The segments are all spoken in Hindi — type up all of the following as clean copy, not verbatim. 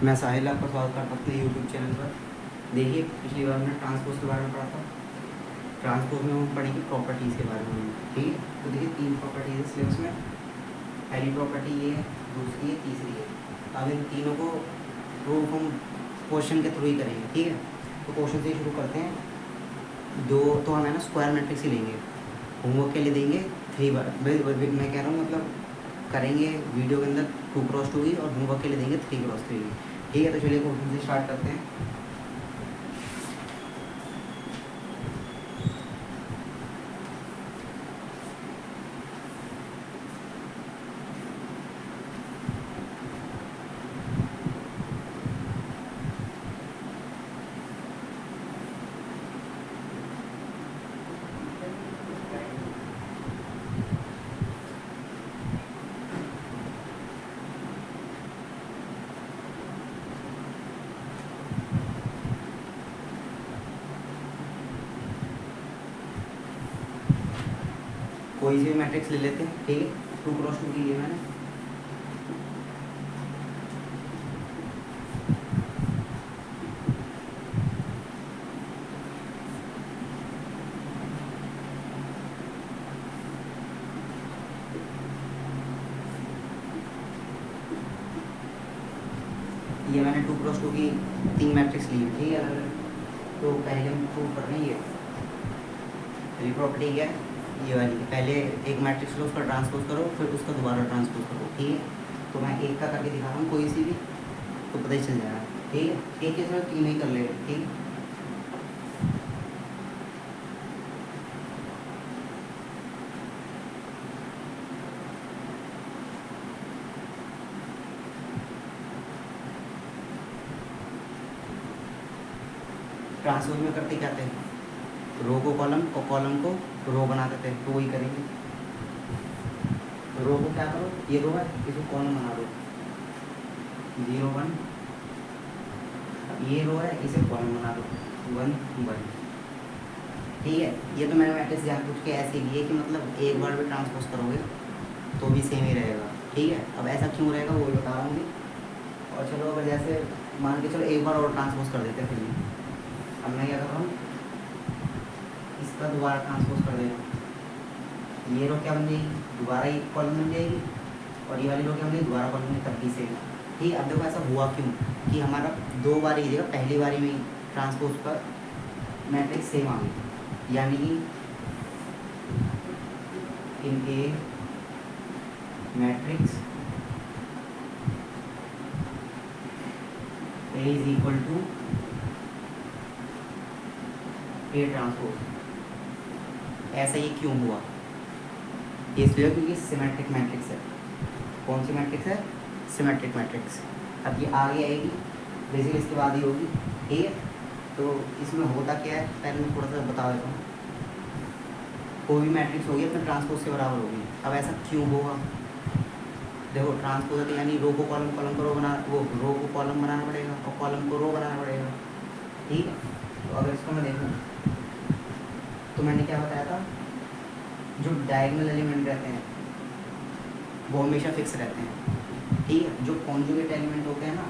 मैं साहिल आपका स्वागत करता हूँ अपने यूट्यूब चैनल पर। देखिए, पिछली बार मैंने ट्रांसपोज के बारे में पढ़ा था। ट्रांसपोज में हम पढ़ेंगे प्रॉपर्टीज़ के बारे में, ठीक है। तो देखिए 3 प्रॉपर्टीज़ है सिलेबस में। पहली प्रॉपर्टी ये है, दूसरी है, तीसरी है। अब इन तीनों को प्रूफ हम क्वेश्चन के थ्रू ही करेंगे, ठीक है। तो क्वेश्चन से ही शुरू करते हैं। दो तो हम है ना स्क्वायर मैट्रिक्स ही लेंगे। होमवर्क के लिए देंगे 3 बार, मैं कह रहा हूँ मतलब करेंगे वीडियो के अंदर 2x2 ही, और होमवर्क के लिए देंगे 3x3 ही, ठीक है। तो चलिए क्वेश्चन से स्टार्ट करते हैं। कोई सी भी मैट्रिक्स ले लेते हैं, ठीक है। 2x2 की लिए मैंने। ये मैंने 2x2 की 3 मैट्रिक्स ली, ठीक है। तो पहले हम प्रूव कर रहे हैं ये पहली प्रॉपर्टी क्या है, ये वाली। पहले एक मैट्रिक्स लो, उसका ट्रांसपोज करो, फिर उसका दोबारा ट्रांसपोज करो, ठीक है। तो मैं एक का करके दिखा रहा हूँ, कोई सी भी, तो पता ही चल जाएगा, ठीक है। एक के साथ 3 ही कर ले, ठीक है। ट्रांसपोज में करते क्या थे, रो को कॉलम और कॉलम को रो बना देते हैं। तो वही करेंगे। रो को क्या करो, ये रो है, इसको कॉलम बना दो, 0 1। ये रो है, इसे कॉलम बना दो, 1 1, ठीक है। ये तो मैंने मैट्रिक्स जानबूझ के ऐसे लिए कि मतलब एक बार भी ट्रांसपोज करोगे तो भी सेम ही रहेगा, ठीक है। अब ऐसा क्यों रहेगा वो बता रहा हूँ। और चलो अगर जैसे मान के चलो एक बार और ट्रांसपोज कर देते हैं, फिर अब मैं क्या कर रहा हूँ, इसका दोबारा ट्रांसपोज कर दे रहा हूँ। ये रो क्या बन जाएगी, दोबारा एक कॉलम बन जाएगी, और ये वाली रो क्या बन जाएगी, दोबारा कॉलम में तब से, ठीक है। अब देखो ऐसा हुआ क्यों कि हमारा 2 बार ही देगा, पहली बारी में ट्रांसपोज पर मैट्रिक्स सेम आ गई, यानी कि in A matrix A is equal to A transpose. ऐसा ये क्यों हुआ, ये इसलिए क्योंकि सिमेट्रिक मैट्रिक्स है। कौन सी मैट्रिक्स है, सिमेट्रिक मैट्रिक्स। अब ये आगे आएगी, बेसिकली इसके बाद ही होगी, ठीक है। तो इसमें होता क्या है, पहले मैं थोड़ा सा बता देता हूँ। कोई भी मैट्रिक्स होगी अपने ट्रांसपोज के बराबर होगी। अब ऐसा क्यों होगा, देखो ट्रांसपोज है यानी रो को कॉलम, कॉलम को रो बना, वो रो को कॉलम बनाना पड़ेगा और कॉलम को रो बनाना पड़ेगा, ठीक है। तो अगर इसको मैं देखूँ तो मैंने क्या बताया था, जो डायगोनल एलिमेंट रहते हैं वो हमेशा फिक्स रहते हैं, ठीक है। जो कॉन्जुगेट एलिमेंट होते हैं ना,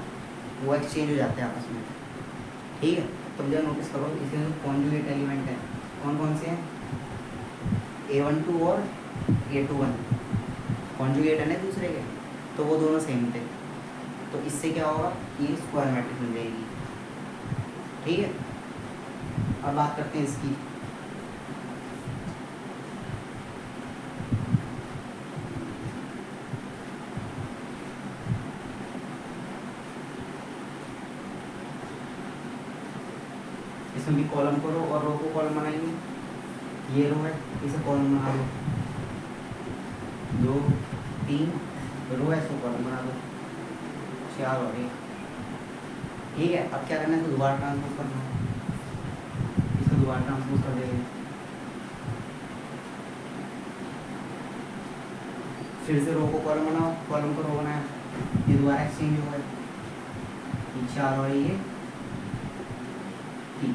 वो एक्सचेंज हो जाते हैं आपस में, ठीक है। तो जब नोटिस करो, इसके जो कॉन्जुगेट एलिमेंट हैं कौन कौन से हैं, A12 और A21 कॉन्जुगेट है ना दूसरे के, तो वो दोनों सेम थे। तो इससे क्या होगा, ये स्क्वायर मैट्रिक्स बन जाएगी, ठीक है। अब बात करते हैं इसकी। इसमें भी कॉलम को रो और रो को कॉलम बनाएंगे। ये रो है, इसे कॉलम बना दो, 2 3 रो है, इसको कॉलम बना दो, 4 और 1, ठीक है। अब क्या करना है, इसको दोबारा ट्रांसपोज करना है, इसको दोबारा ट्रांसपोज कर देंगे, फिर से रो को कॉलम बनाओ, कॉलम को रो बनाया, ये दोबारा एक्सचेंज हो गए, 4 और ये 3।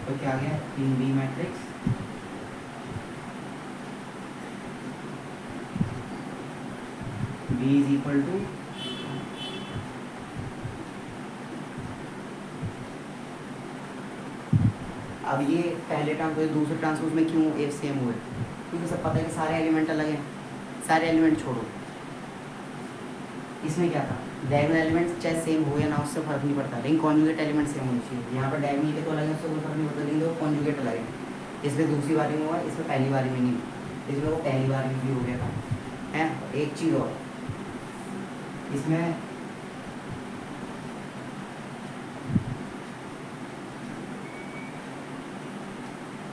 तो क्या आ गया, in B matrix B is equal to अब ये पहले ट्रांसपोज दूसरे ट्रांसपोज में क्यों एक सेम हुए, क्योंकि सब पता है कि सारे एलिमेंट अलग हैं, सारे एलिमेंट छोड़ो। इसमें क्या था, डायगोनल एलिमेंट चाहे सेम हो या ना उससे फर्क नहीं पड़ता, लेकिन कॉन्जुगेट एलिमेंट सेम होनी चाहिए। यहाँ पर डायगोनल के तो अलग है, उससे कोई फर्क नहीं पड़ता, लेकिन वो कॉन्जुगेट अलग है। इसमें दूसरी बारी में हुआ, इसमें पहली बारी में नहीं, इसमें वो पहली बारी में भी हो गया था, है। एक चीज़ और, इसमें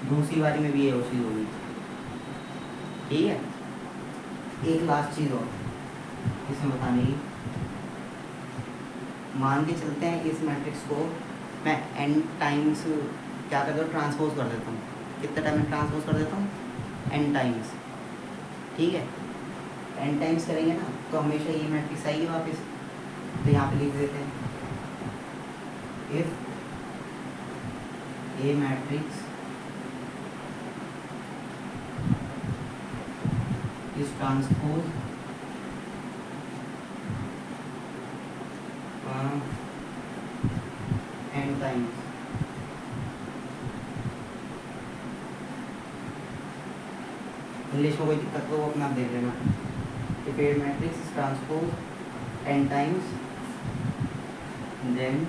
दूसरी बारी में भी ये चीज़ होगी, ठीक है। एक लास्ट चीज़ और इसमें बताने की, मान के चलते हैं इस मैट्रिक्स को मैं n टाइम्स क्या करता हूँ, ट्रांसपोज कर देता हूँ। कितने टाइम में ट्रांसपोज कर देता हूँ, n टाइम्स, ठीक है। n टाइम्स करेंगे ना तो हमेशा ये मैट्रिक्स आएगी वापस। तो यहाँ पे लिख देते हैं, if a matrix is transpose n times, English में कोई दिक्कत तो वो अपना आप देख लेना। If a matrix is transpose n times then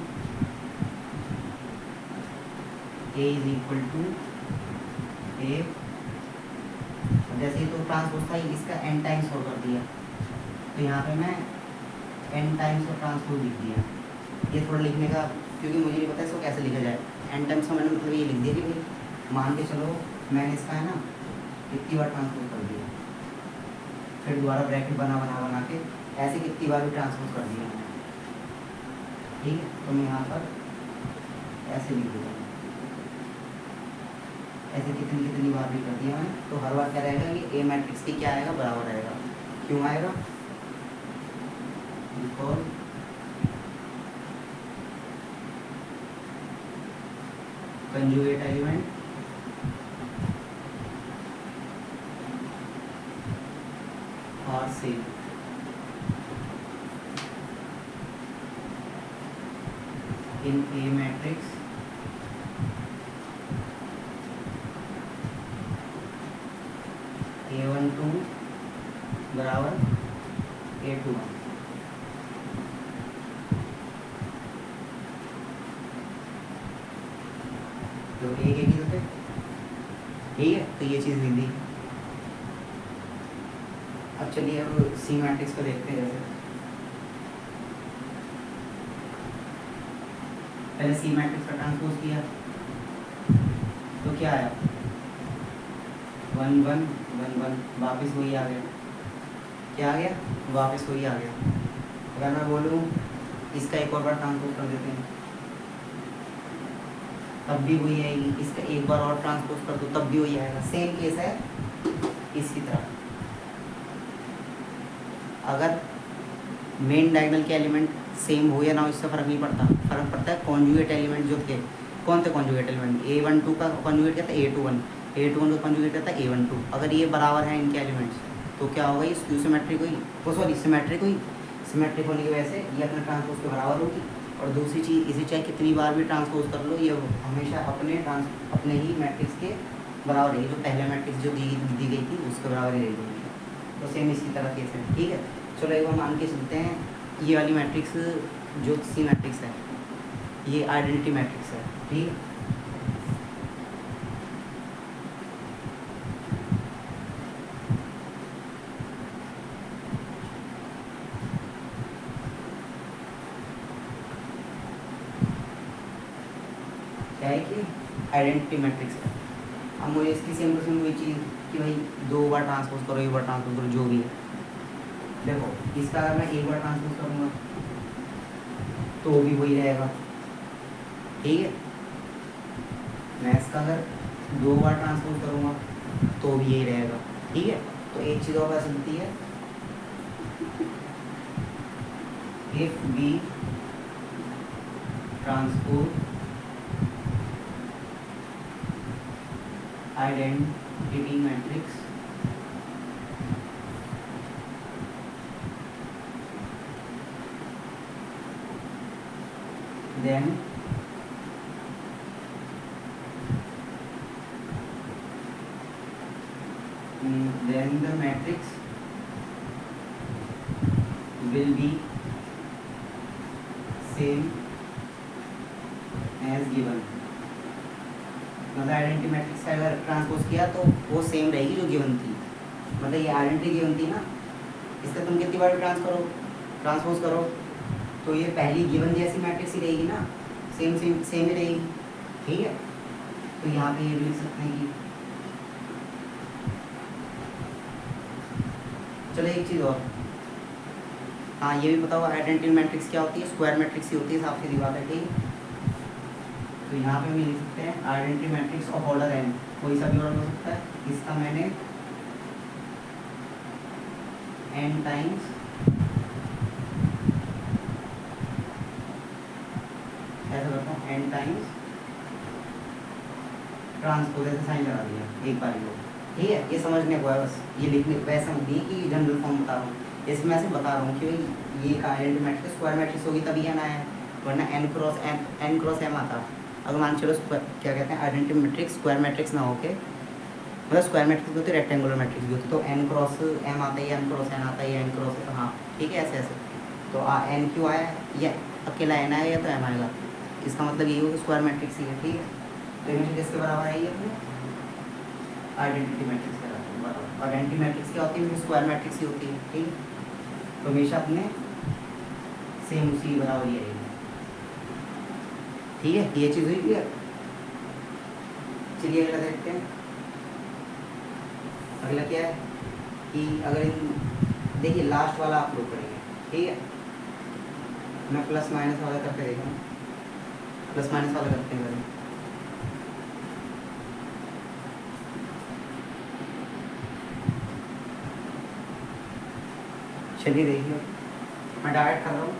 a is equal to a, जैसे ही तो ट्रांसपोज था इसका n टाइम्स और कर दिया, तो यहाँ पे मैं n टाइम्स और ट्रांसपोज लिख दिया। ये थोड़ा लिखने का, क्योंकि मुझे नहीं पता इसको कैसे लिखा जाए। n टाइम्स का मैंने मतलब ये लिख दिया कि भाई मान के चलो मैंने इसका है ना कितनी बार ट्रांसपोज कर दिया, फिर दोबारा ब्रैकेट बना के ऐसे कितनी बार भी ट्रांसपोज कर दिया मैंने, ठीक है। तो मैं यहाँ पर ऐसे लिख दूँगा, ऐसे कितनी बार भी कर दिया मैंने, तो हर बार क्या रहेगा कि ए मैट्रिक्स की क्या आएगा, बराबर आएगा। क्यों आएगा, because conjugate element are same. In A matrix A12 बराबर A21। तो एक ही होते, ठीक है। तो ये चीज़ लिख दी। अब चलिए अब सी मैट्रिक्स को देखते हैं। जैसे पहले सी मैट्रिक्स का ट्रांसपोज किया तो क्या आया, 1 1 1 1, वापस वही आ गया। क्या आ गया, वापस वही आ गया। अगर मैं बोलूँ इसका एक और बार ट्रांसपोज कर देते हैं तब भी वही आएगी, इसका एक बार और ट्रांसपोज कर दो तब भी वही आएगा। सेम केस है इसकी तरह। अगर मेन डायगोनल के एलिमेंट सेम हो या ना इससे फ़र्क नहीं पड़ता, फ़र्क पड़ता है कॉन्जुगेट एलिमेंट जो थे। कौन थे कॉन्जुगेट एलिमेंट, A12 का कॉन्जुगेट क्या था, A21, A21 का कॉन्जुगेट क्या था, A12। अगर ये बराबर है इनके एलिमेंट्स तो क्या होगा, ये स्क्यू सिमेट्रिक हुई, तो सॉरी सिमेट्रिक हुई। सिमेट्रिक होने की वजह से ये अपने ट्रांसपोज के बराबर होगी। और दूसरी चीज़, इसे चाहे कितनी बार भी ट्रांसपोज कर लो, ये हमेशा अपने ही मैट्रिक्स के बराबर रहेगी। जो पहले मैट्रिक्स जो दी गई थी उसके बराबर ही रहेगी। तो सेम इसी तरह केस है, ठीक है। चलो एक बार मान के चलते हैं ये वाली मैट्रिक्स जो सी मैट्रिक्स है, ये आइडेंटिटी मैट्रिक्स है, ठीक है। क्या है कि आइडेंटिटी मैट्रिक्स है। अब मुझे इसकी सेम टू सेम वही चीज़ कि भाई 2 बार ट्रांसपोज करो, 1 बार ट्रांसपोज करो, जो भी है। देखो इसका अगर मैं 1 बार ट्रांसपोज करूँगा तो भी वही रहेगा, ठीक है। मैं इसका अगर 2 बार ट्रांसपोज करूँगा तो भी यही रहेगा, ठीक है। तो एक चीज़ और पता चलती है, if B transpose identity matrix then then the matrix will be same as given। मतलब आइडेंटिटी मैट्रिक्स का अगर ट्रांसपोज किया तो वो सेम रहेगी जो गिवन थी। मतलब ये आइडेंटिटी गिवन थी ना, इसका तुम कितनी बार ट्रांसपोज करो तो ये पहली गिवन जैसी मैट्रिक्स ही रहेगी ना, सेम सेम सेम ही रहेगी। ठीक है, तो यहाँ पे ये भी लिख सकते हैं कि चलो एक चीज़ और, हाँ ये भी बताओ आइडेंटिटी मैट्रिक्स क्या होती है? स्क्वायर मैट्रिक्स ही होती है, साफ सीधी बात है। ठीक है, तो यहाँ पे हम ये लिख सकते हैं identity matrix of order n, कोई सा भी ऑर्डर हो सकता है। इसका मैंने n टाइम्स ऐसा करता हूँ, n टाइम्स ट्रांसपोज ऐसे साइन लगा दिया एक बार को। ठीक है, ये समझने को है बस, ये लिखने वैसा नहीं कि जनरल फॉर्म बता रहा हूँ, इसमें ऐसे बता रहा हूँ कि भाई ये आइडेंटिटी मैट्रिक्स स्क्वायर मैट्रिक्स होगी तभी n आया है, वरना n क्रॉस m आता। अगर मान चलो क्या कहते हैं आइडेंटिटी मैट्रिक्स स्क्वायर मैट्रिक्स ना होके, मतलब स्क्वायर मैट्रिक्स भी होती है, रेक्टेंगुलर मैट्रिक्स भी होती है, तो n क्रॉस m आता है, n क्रॉस n आता है, n क्रॉस, हाँ ठीक है ऐसे ऐसे। तो n क्यों आया? ये अकेला n आएगा या तो m आएगा, इसका मतलब ये होगा स्क्वायर मैट्रिक्स ही है। ठीक है, तो इमेज किसके बराबर है? ये अपने आइडेंटिटी मैट्रिक्स के बराबर। आइडेंटिटी मैट्रिक्स क्या होती है? स्क्वायर मैट्रिक्स ही होती है। ठीक है, तो हमेशा अपने सेम उसी बराबर ही रहेगी। ठीक है, ये चीज़ हुई क्लियर। चलिए अगला देखते हैं। अगला क्या है कि अगर इन देखिए लास्ट वाला आप लोग करेंगे। ठीक है, मैं प्लस माइनस वाला करके देखा, प्लस माइनस वाला करते हैं पहले। चलिए देखिए, मैं डायरेक्ट कर रहा हूँ,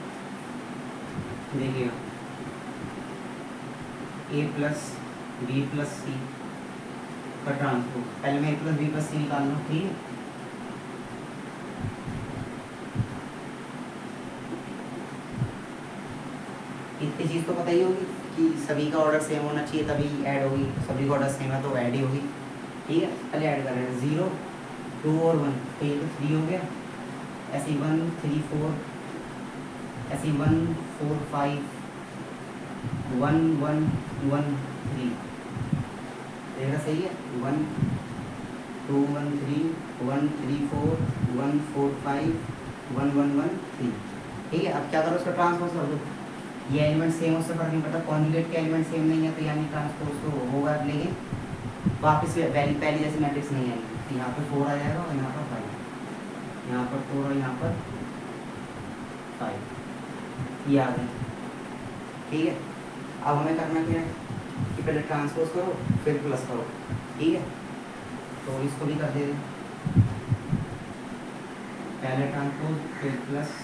देखिएगा a प्लस बी प्लस सी का ट्रांसपोज। पहले मैं a प्लस बी प्लस सी निकाल लूँ। ठीक है, इतनी चीज़ तो पता ही होगी कि सभी का ऑर्डर सेम होना चाहिए तभी ऐड होगी, सभी का ऑर्डर सेम है तो ऐड ही होगी। ठीक है, पहले ऐड कर रहे हैं 0 2 और 1, तो ये तो 3 हो गया, ऐसे 1 3 4, ऐसे 1 4 5 1 1 1 3, देखा सही है। 1 2 1 3 1 3 4 1 4 5 1 1 1 3। ठीक है, अब क्या करो, उसका ट्रांसपोज कर दो। ये एलिमेंट सेम, उससे फर्क नहीं पड़ता, कॉन्जुगेट के एलिमेंट सेम नहीं है तो यानी ट्रांसपोज तो होगा, लेकिन वापस वैल्यू पहली जैसी मैट्रिक्स नहीं आएगी। तो यहाँ पर 4 आ जाएगा और यहाँ पर 5, यहाँ पर 4 और यहाँ पर 5, ये आ गए। ठीक है, अब हमें करना क्या है कि पहले ट्रांसपोज करो फिर प्लस करो। ठीक है, तो इसको भी कर दे दें, पहले ट्रांसपोज फिर प्लस।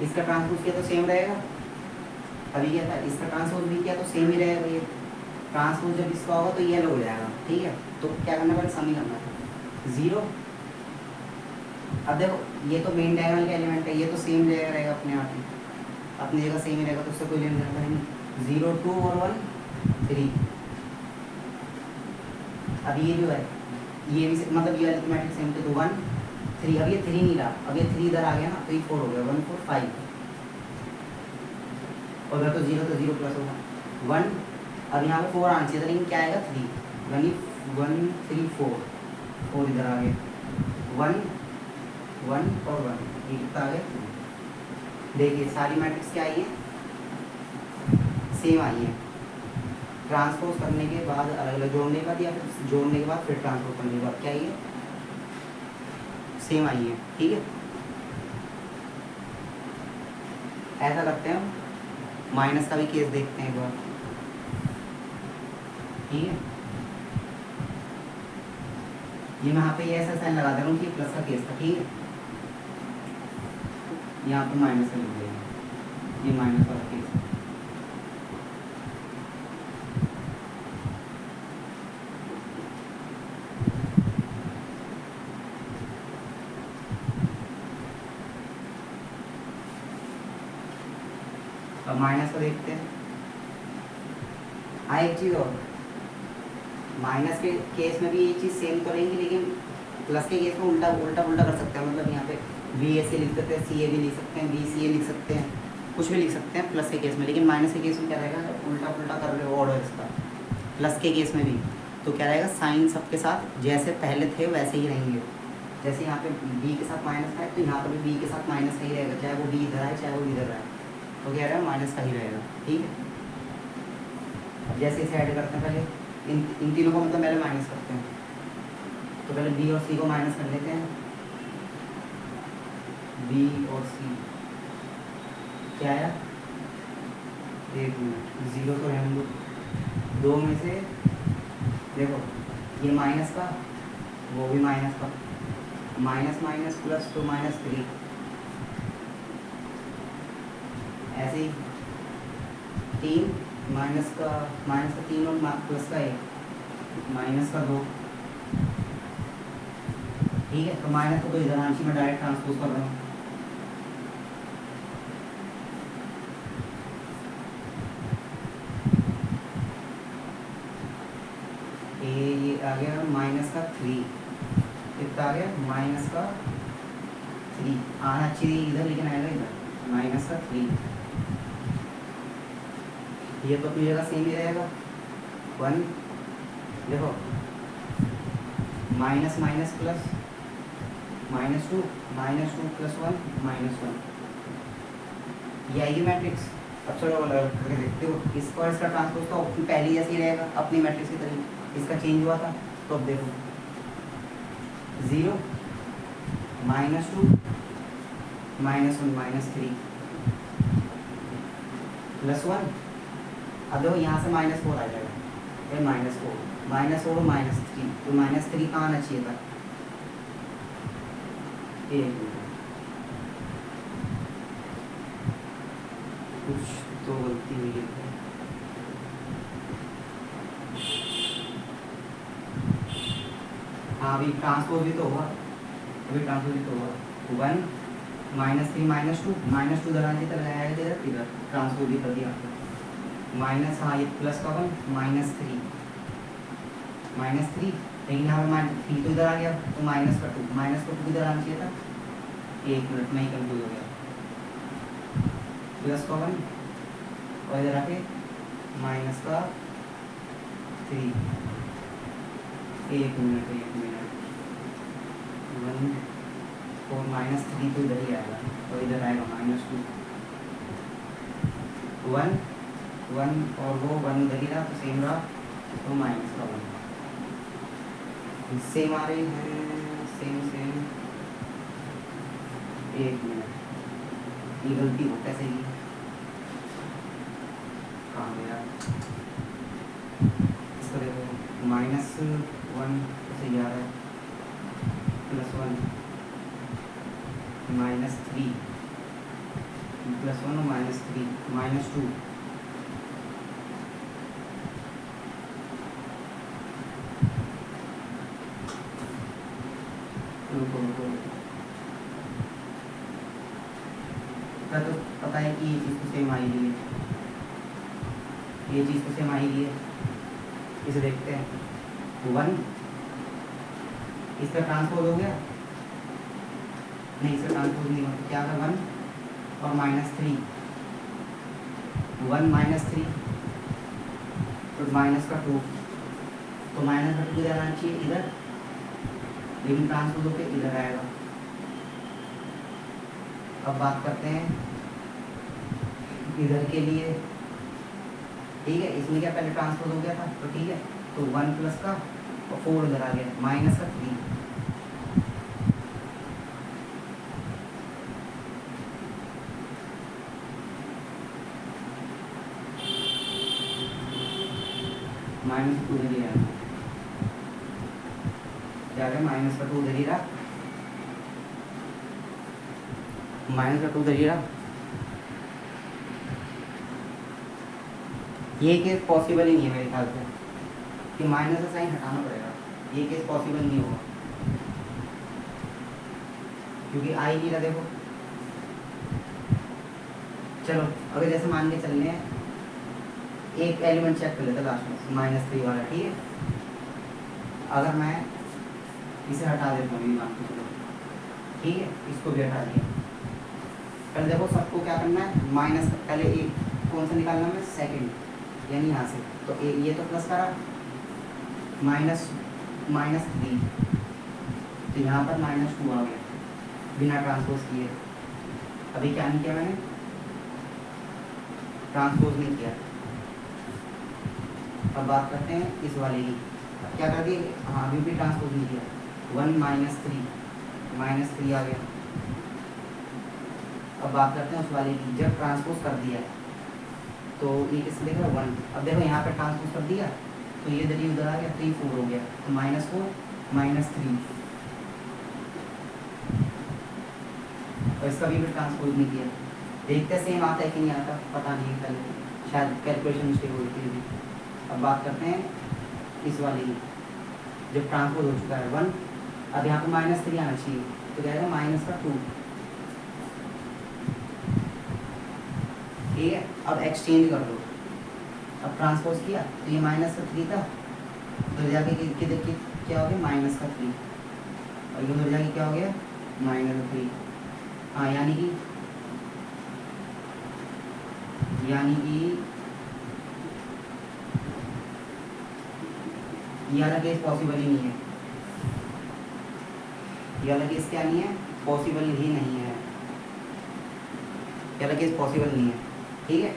इसका ट्रांसपोज किया तो सेम रहेगा, अभी क्या था, इसका ट्रांसपोज भी किया तो सेम ही रहेगा। ये ट्रांसपोज जब इसका होगा तो ये अलग हो जाएगा। ठीक है, तो क्या करना पड़ेगा, सम ही करना है 0। अब देखो ये तो मेन डायगोनल का एलिमेंट है, ये तो सेम जगह रहेगा अपने आप ही, अपनी जगह सेम ही रहेगा, तो उससे कोई लेना देना नहीं। 0 2 और 1 3। अब ये जो है ये भी मतलब ये अरिथमेटिक सेम तो 1 3, अब ये 3 नहीं रहा, अब ये 3 इधर आ गया ना तो ये 4 हो गया, 1 4 5, और अगर तो 0 तो 0 प्लस होगा 1। अब यहाँ पे 4 आना चाहिए, लेकिन क्या आएगा 3, 1 3 4 इधर आ गया 1 1 और 1, ये कितना आ गया। देखिए सारी मैट्रिक्स क्या आई है, सेम आई है। ट्रांसपोज करने के बाद अलग अलग जोड़ने के बाद या फिर जोड़ने के बाद फिर ट्रांसपोज करने के बाद क्या आई है, सेम आई है। ठीक है, ऐसा करते हैं हम, माइनस का भी केस देखते हैं एक बार। ठीक है, ये मैं यहाँ पे ये ऐसा साइन लगा दे रहा हूँ कि प्लस का केस था। ठीक है, यहाँ पे माइनस का लिख देंगे, ये माइनस वाला केस है। अब माइनस को देखते हैं। हाँ एक चीज़ और, माइनस के केस में भी ये चीज़ सेम तो रहेगी, लेकिन प्लस के केस में उल्टा उल्टा उल्टा कर सकते हैं। मतलब यहाँ पे बी ए सी लिख सकते हैं, सी ए भी लिख सकते हैं, बी सी ए लिख सकते हैं, कुछ भी लिख सकते हैं प्लस के केस में। लेकिन माइनस के केस में क्या रहेगा, उल्टा उल्टा कर रहे हो ऑर्डर इसका। प्लस के केस में भी तो क्या रहेगा, साइन सबके साथ जैसे पहले थे वैसे ही रहेंगे। जैसे यहाँ पे बी के साथ माइनस का है, तो यहाँ पर भी बी के साथ माइनस का ही रहेगा, चाहे वो बी इधर आए चाहे वो इधर आए, तो क्या रहेगा, माइनस का ही रहेगा। ठीक है, अब जैसे इसे ऐड करते हैं, पहले इन तीनों को मतलब पहले माइनस करते हैं। तो पहले बी और सी को माइनस कर लेते हैं। बी और सी क्या आया, एक मिनट, जीरो तो रहने दो, दो में से देखो ये माइनस का, वो भी माइनस का, माइनस माइनस प्लस तो -3, ऐसे ही 3 माइनस का 3 और प्लस का 1, -2। ठीक है, तो माइनस को तो इधर राशि में डायरेक्ट ट्रांसपोज कर रहा हूँ। ये आ गया -3, कितना आ गया, -3 आना चाहिए इधर, लेकिन आएगा इधर -3। ये तो अपनी जगह सेम ही रहेगा। 1 देखो, माइनस माइनस प्लस -2 + 1 -1, ये आएगी मैट्रिक्स। अब चलो करके देखते हो, इसका और इसका ट्रांसपोज तो पहले जैसे ही रहेगा अपनी मैट्रिक्स की तरह। इसका चेंज हुआ था, तो अब देखो 0 -2 -1 -3 +1। अब देखो यहाँ से -4 आ जाएगा, -4 -4 -3, तो -3 कहाँ आना चाहिए था, एक मिनट, कुछ तो गलती हुई है। हाँ अभी ट्रांसपोज भी तो होगा, 1 -3 -2 इधर आने तरह आएगा, इधर ट्रांसपोज भी कर दिया माइनस। हाँ ये प्लस का 1 -3, लेकिन यहाँ पे 3 तो इधर आ गया, तो -2 इधर आना चाहिए था। एक मिनट में ही कंफ्यूज हो गया, प्लस का 1 और इधर आके -3। एक मिनट 1 और -3 तो इधर ही आएगा, और इधर आएगा -2, 1 और वो 1 उधर ही रहा, तो सेम रहा, तो माइनस का 1 सेम आ रही है, सेम। एक मिनट, ये गलती हो कैसे की, कहाँ गया इसको देखो, -1 कैसे जा रहा है, +1 -3 +1 और -3 -2। तो पता है कि ये चीज़ तो सेम आई है, ये चीज़ तो सेम आई है। इसे देखते हैं, 1 इसका ट्रांसपोज हो गया, नहीं इसका ट्रांसपोज नहीं होता, क्या था 1 और -3, 1 -3 तो -2, तो -2 इधर आना चाहिए इधर, लेकिन ट्रांसपोज होकर इधर आएगा। अब बात करते हैं इधर के लिए, ठीक है, इसमें क्या पहले ट्रांसपोज हो गया था, तो ठीक है, तो 1 प्लस का और 4 इधर आ गया, -3। -2 इधर ही आया, क्या है -2 इधर ही रहा, -2 इधर ही रहा। ये केस पॉसिबल ही नहीं है मेरे ख्याल से, कि माइनस का साइन हटाना पड़ेगा, ये केस पॉसिबल नहीं होगा, क्योंकि आई नहीं रहा। देखो चलो अगर जैसे मान के चल रहे हैं, एक एलिमेंट चेक कर लेते हैं लास्ट में, -3 वाला, ठीक है। अगर मैं इसे हटा देता हूँ, मान के चलो, ठीक है, इसको भी हटा दिया। पहले देखो सबको क्या करना है, माइनस, पहले एक कौन सा निकालना है, सेकंड, यानी यहाँ से, तो ये तो प्लस करा, -3, तो यहाँ पर -2 आ गया बिना ट्रांसपोज किए। अभी क्या नहीं किया मैंने, ट्रांसपोज नहीं किया। अब बात करते हैं इस वाले की, क्या कर दिए, हाँ अभी भी ट्रांसपोज नहीं किया, 1 -3 आ गया। अब बात करते हैं उस वाले की, जब ट्रांसपोज कर दिया तो ये किससे देगा 1। अब देखो यहाँ पे ट्रांसपोज कर दिया तो ये उधर आ गया, 3 4 हो गया, तो -4 -3, और इसका भी ट्रांसपोज नहीं किया। देखते सेम आता है कि नहीं आता, पता नहीं, पहले शायद कैलकुलेशन मिस्टेक हो रही थी। अब बात करते हैं इस वाले की, जब ट्रांसपोज हो चुका है 1, अब यहाँ पे -3 आना चाहिए, तो क्या आएगा -2, ठीक है। अब एक्सचेंज कर दो, अब ट्रांसपोज किया तो ये -3 था, तो जाके क्या हो गया -3, और ये उधर जाके क्या हो गया -3। हाँ यानी कि ये वाला केस पॉसिबल ही नहीं है, ये वाला केस क्या नहीं है, पॉसिबल ही नहीं है, ये वाला केस पॉसिबल नहीं है, ठीक है।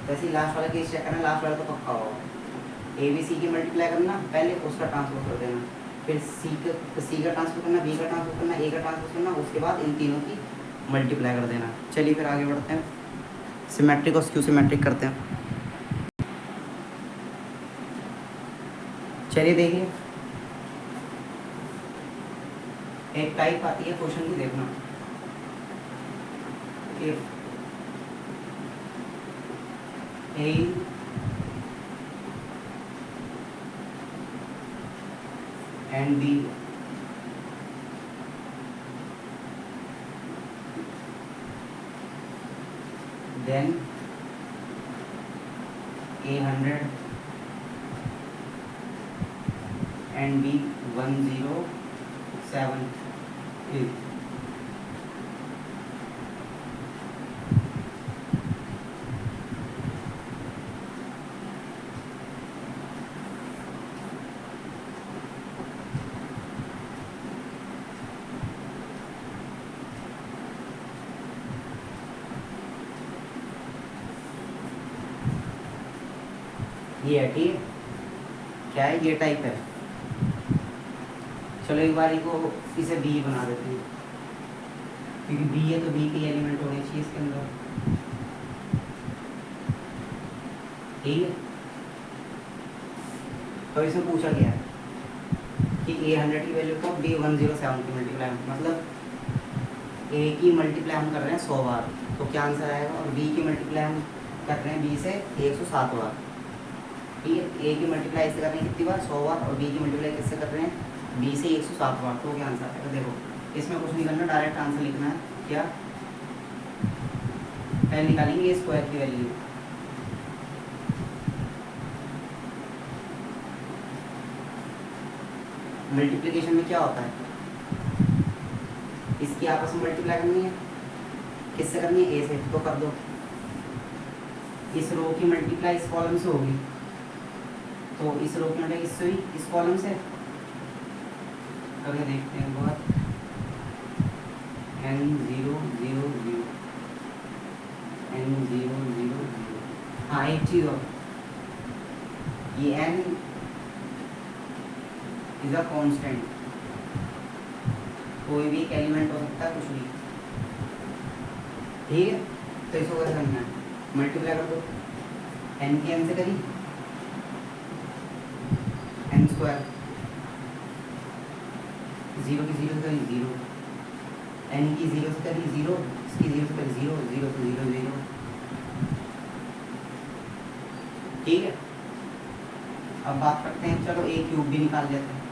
वैसे लास्ट वाला केस चेक करना, लास्ट वाला तो पक्का होगा, ABC की मल्टीप्लाई करना, पहले उसका ट्रांसफर कर देना, फिर C का ट्रांसफर करना, B का ट्रांसफर करना, A का ट्रांसफर करना, उसके बाद इन तीनों की मल्टीप्लाई कर देना। चलिए फिर आगे बढ़ते हैं, सिमेट्रिक और स्क्यू सिमेट्रिक करते हैं। चलिए देखिए, एक टाइप आती है क्वेश्चन की, देखना, if A and B then A100 and B107 is ये है, ठीक है, क्या है, ये टाइप है। चलो एक बार को इसे बी बना देते हैं, क्योंकि बी है तो बी के एलिमेंट होने चाहिए इसके अंदर, ठीक है। तो इसमें पूछा गया है कि A100 की वैल्यू को B107 की मल्टीप्लाई, मतलब A की मल्टीप्लाई हम कर रहे हैं 100 बार, तो क्या आंसर आएगा, और B की मल्टीप्लाई हम कर रहे हैं B से 107 बार, ठीक है। A की मल्टीप्लाई इससे कर रहे हैं कितनी बार, 100 बार, और B की मल्टीप्लाई किससे कर रहे हैं, B से 107 बार, तो क्या आंसर आएगा। देखो इसमें कुछ नहीं करना, डायरेक्ट आंसर लिखना है, क्या, पहले निकालेंगे स्क्वायर की वैल्यू, मल्टीप्लिकेशन में क्या होता है, इसकी आपस में मल्टीप्लाई करनी है, किससे करनी है, A से, तो कर दो। इस रो की मल्टीप्लाई इस कॉलम से होगी, तो इस रो की मल्टीप्लाई इससे हुई, इस कॉलम से, करके देखते हैं बहुत, n0 0 0 n0 0 0। हाँ एक चीज़ और, ये n इज अ कांस्टेंट, कोई भी एक एलिमेंट हो सकता है, कुछ भी, ठीक है। तो इसको कैसे करना है, मल्टीप्लाई कर दो, n की n से करी n स्क्वायर, 0 की 0 से करी 0, n की 0 से करी 0, इसकी 0 से करी 0, 0 से 0 0, ठीक है। अब बात करते हैं, चलो A क्यूब भी निकाल लेते हैं,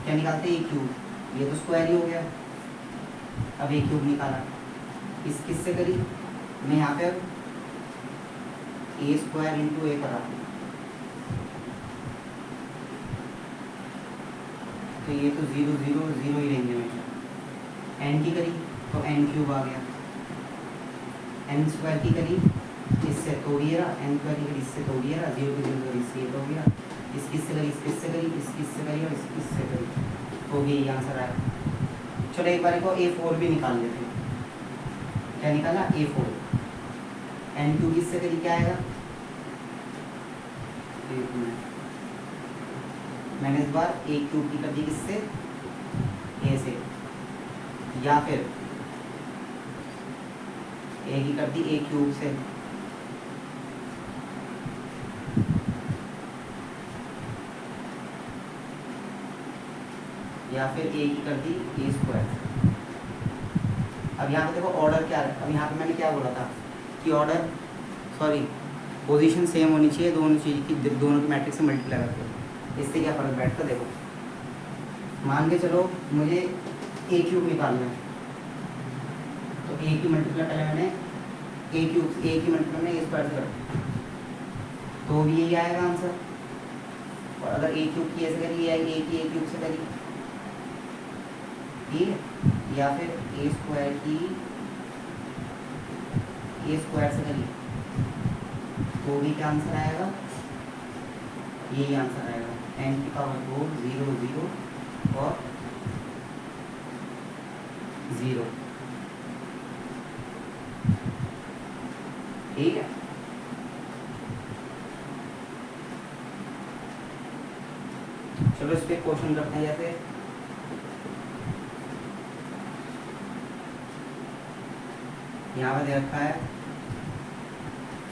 क्या निकालते हैं, A क्यूब, ये तो स्क्वायर ही हो गया। अब A क्यूब निकाला, इस किससे करी, मैं यहाँ पे ए स्क्वायर इंटू ए करा, तो ये तो 0 0 0 ही रहेंगे हमेशा। एन की करी तो एन क्यूब आ गया, एन स्क्वायर की करी इससे तो ये रहा, एन स्क्वायर की करी इससे तो ये रहा, 0 की 0 करी इससे ये तो हो गया, इसकी इससे करी इसकी इससे करी इसकी इससे करी और इसकी इससे करी, तो ये आंसर आया। चलो एक बार को A4 भी निकाल लेते हैं। क्या निकाला? A4। एन क्यूब इससे करी क्या आएगा? मैंने इस बार ए क्यूब की कर दी किससे? ए से, या फिर ए की कर दी ए क्यूब से, या फिर ए की कर दी ए स्क्वायर। अब यहाँ पे देखो ऑर्डर क्या है। अब यहाँ पे मैंने क्या बोला था कि ऑर्डर पोजीशन सेम होनी चाहिए दोनों चीज़ की, दोनों की मैट्रिक्स से मल्टीप्लाई करके। इससे क्या फ़र्क बैठता है? देखो मान के चलो मुझे ए क्यूब निकालना है, तो ए की मल्टीप्लाई पहले मैंने ए क्यूब, ए की मल्टीप्लाई मैंने ए स्क्वायर से कर, तो भी यही आएगा आंसर। और अगर ए क्यूब की ऐसे करी, ए की ए क्यूब से करी, ठीक है, या फिर ए स्क्वायर की ए स्क्वायर से करी, तो भी क्या आंसर आएगा? यही आंसर आएगा। एन की पावर 2 0 0 और 0, ठीक है। चलो इस पे क्वेश्चन करते हैं। जैसे यहाँ पर दे रखा है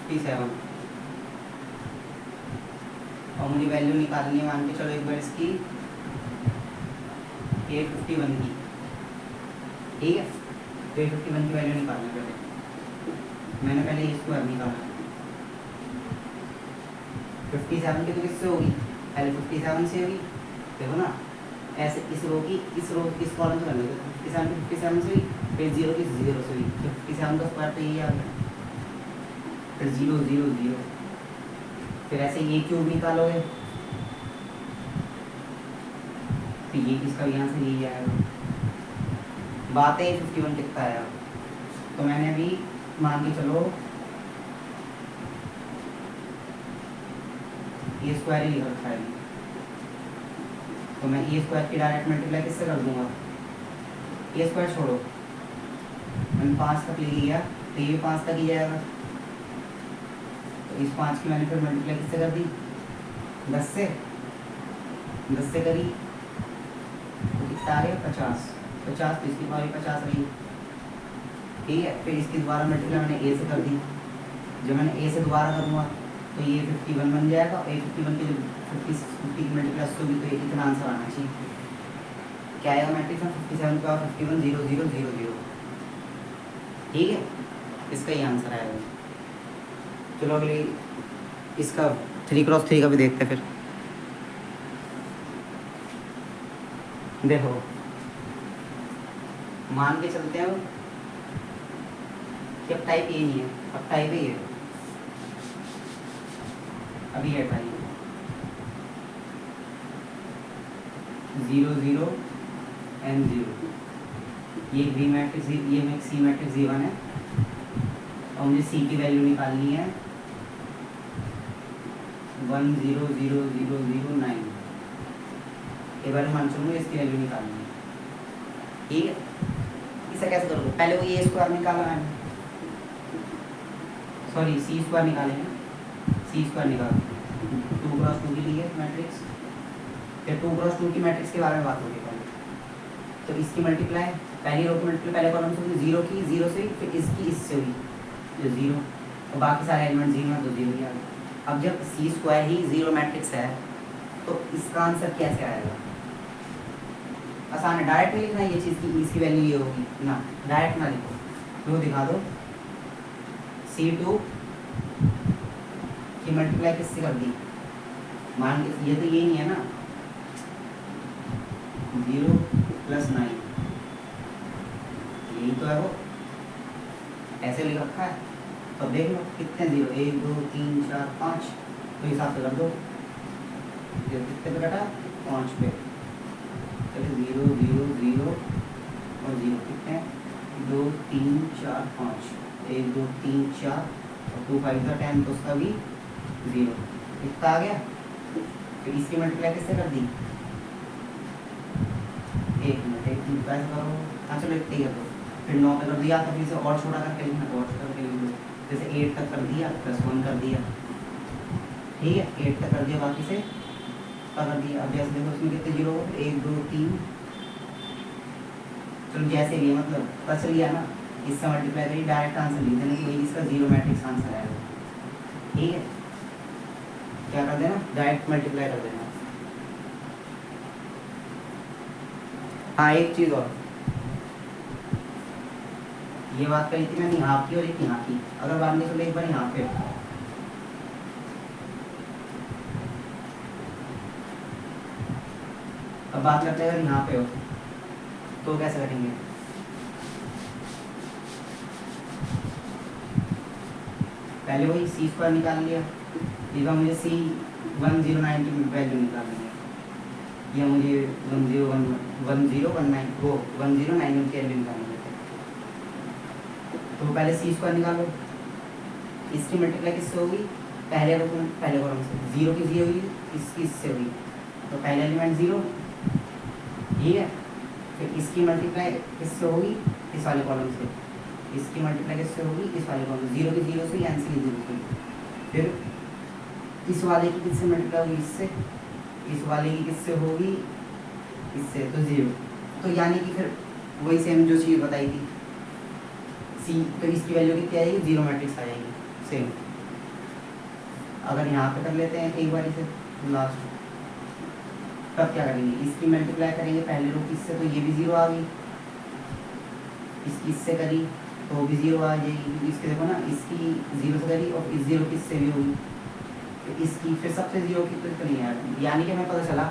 57 और मुझे वैल्यू निकालनी है। मान के चलो एक बार इसकी A51 की, ठीक है। तो A51 की वैल्यू निकालनी है पहले। मैंने पहले ए स्क्वायर निकाला, 57 की तो किससे होगी? पहले 57 से होगी, देखो ना ऐसे इस रो की इस कॉलम से करनी है। 57 से हुई, फिर 0 की 0 से हुई, तो 57 का स्क्वायर तो यही आ गया, फिर 0 0 0, फिर ऐसे ये क्यूब निकालोगे, तो ये इसका यहाँ से यही आएगा। बात है 51 कितना आया, तो मैंने अभी मान के चलो ये स्क्वायर ही लिख रखा है, तो मैं ए स्क्वायर की डायरेक्ट मल्टीप्लाई किससे कर दूंगा? ए स्क्वायर छोड़ो, मैंने 5 तक ले लिया, तो ये 5 तक ही जाएगा, तो इस 5 की मैंने फिर मल्टीप्लाई किससे कर दी? 10 से करी, तो कितना आ गया? 50, तो इसकी पावर 50 रही, ठीक है। फिर इसकी दोबारा मल्टीप्लाई मैंने ए से कर दी, जब मैंने ए से दोबारा करूँगा तो ये 51 बन जाएगा, और 51 की जब 50 की मल्टीप्लाई होगी तो इतना आंसर आना चाहिए। क्या आएगा मैट्रिक्स में? 57 का 51 0 0 0 0, ठीक है। इसका ही आंसर आएगा। चलो अगले इसका 3x3 का भी देखते हैं। फिर देखो मान के चलते हैं कि अब टाइप ए नहीं है, अब टाइप ए है, अभी है टाइप 0 0 n 0, ये बी मैट्रिक्स, ये में सी मैट्रिक्स G1 है, और मुझे सी की वैल्यू निकालनी है 1 0 0 0 0 9। एक बार मान चलूँगा इसकी वैल्यू निकालनी है, ठीक है। इसे कैसे करोगे? पहले वो ए स्क्वायर निकाला मैंने, सॉरी सी स्क्वायर निकालेंगे, सी स्क्वायर निकाल 2x2 की लिए मैट्रिक्स, फिर 2x2 की मैट्रिक्स के बारे में बात होगी पहले। तो इसकी मल्टीप्लाई पहली रो की मल्टीप्लाई पहले कॉलम से हुई 0 की 0 से, फिर इसकी इससे हुई जो 0, और बाकी सारे एलिमेंट 0 हैं तो 0 ही आ गए। अब जब सी स्क्वायर ही 0 मैट्रिक्स है तो इसका आंसर कैसे आएगा? आसान है, डायरेक्ट नहीं लिखना ये चीज़ की इसकी वैल्यू ये होगी ना, डायरेक्ट ना लिखो, तो दिखा दो C2 की मल्टीप्लाई किससे कर दी? मान ये तो यही नहीं है ना, 0 + 9, यही तो है वो, ऐसे लिख रखा है, तो देख लो कितने जीरो, 1 2 3 4 5, तो हिसाब से कर दो कितने पे कटा, 5 पे। चलिए 0 0 0 और 0 कितने, 2 3 4 5, 1 2 3 4 और 2 5 का 10, तो उसका भी 0, इतना आ गया। फिर इसकी मल्टीप्लाई किससे कर दी, 1 मिनट 1 मिनट कैसे करो, हाँ चलो इतने ही कर दो। फिर 9 पे कर दिया, तो फिर से और छोटा करके लिखना, और छोटा करके लिख दो, जैसे 8 तक कर दिया +1 कर दिया, ठीक है 8 तक कर दिया, बाकी से कर दिया। अब जैसे देखो उसमें कितने जीरो हो, 1 2 3, चलो जैसे भी है, मतलब पता चल गया ना, इससे मल्टीप्लाई करिए, डायरेक्ट आंसर लिख देना कि भाई इसका जीरो मैट्रिक्स आंसर आएगा, ठीक है। क्या कर देना, डायरेक्ट मल्टीप्लाई कर देना। हाँ एक चीज़ और, ये बात कही थी मैंने यहाँ की और एक यहाँ की, अगर बात नहीं चलो एक बार यहाँ पे, अब बात करते हैं अगर यहाँ पे हो तो कैसे करेंगे, पहले वही सी स्क्वायर निकाल लिया, इस बार मुझे C1090 की वैल्यू निकालनी है, या मुझे 1019 वो 1091 की वैल्यू निकालनी है। तो पहले सी स्क्वायर निकालो, इसकी मल्टीप्लाई किससे होगी, पहले कॉलम से, 0 की 0 हुई, इसकी इससे हुई, तो पहले एलिमेंट 0, ठीक है। फिर इसकी मल्टीप्लाई किससे होगी, इस वाले कॉलम से, इसकी मल्टीप्लाई किससे होगी, इस वाले कॉलम से, 0 की 0 से, एन सी 0 से। फिर इस वाले की किससे मल्टीप्लाई होगी, इससे, इस वाले की किससे होगी, इससे, तो 0, तो यानी कि फिर वही सेम जो चीज़ बताई थी सी, तो इसकी वैल्यू कितनी आएगी, 0 मैट्रिक्स आ जाएगी सेम। अगर यहाँ पे कर लेते हैं एक बार इसे लास्ट, तब क्या करेंगे, इसकी मल्टीप्लाई करेंगे पहले रो किससे, तो ये भी 0 आ गई, इसकी इससे करी तो वो भी 0 आ जाएगी, इसके देखो ना, इसकी 0 से करी और इस 0 किससे भी होगी, तो इसकी फिर सबसे 0 की तो करी यार, यानी कि हमें पता चला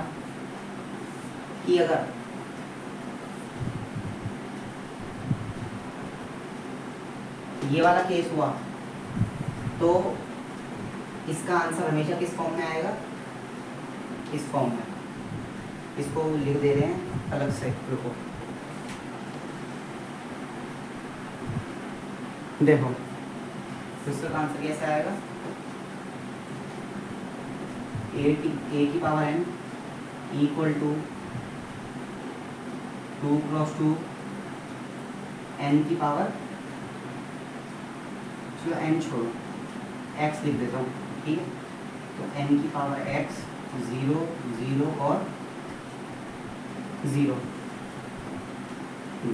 कि अगर ये वाला केस हुआ तो इसका आंसर हमेशा किस फॉर्म में आएगा, इस फॉर्म में। इसको लिख दे रहे हैं अलग से, रुको देखो, तो इसका आंसर कैसे आएगा, ए की power n equal to 2 × 2 n की पावर, चलो n छोड़ो, x लिख देता हूँ, ठीक है। तो n की पावर x 0 0 और 0,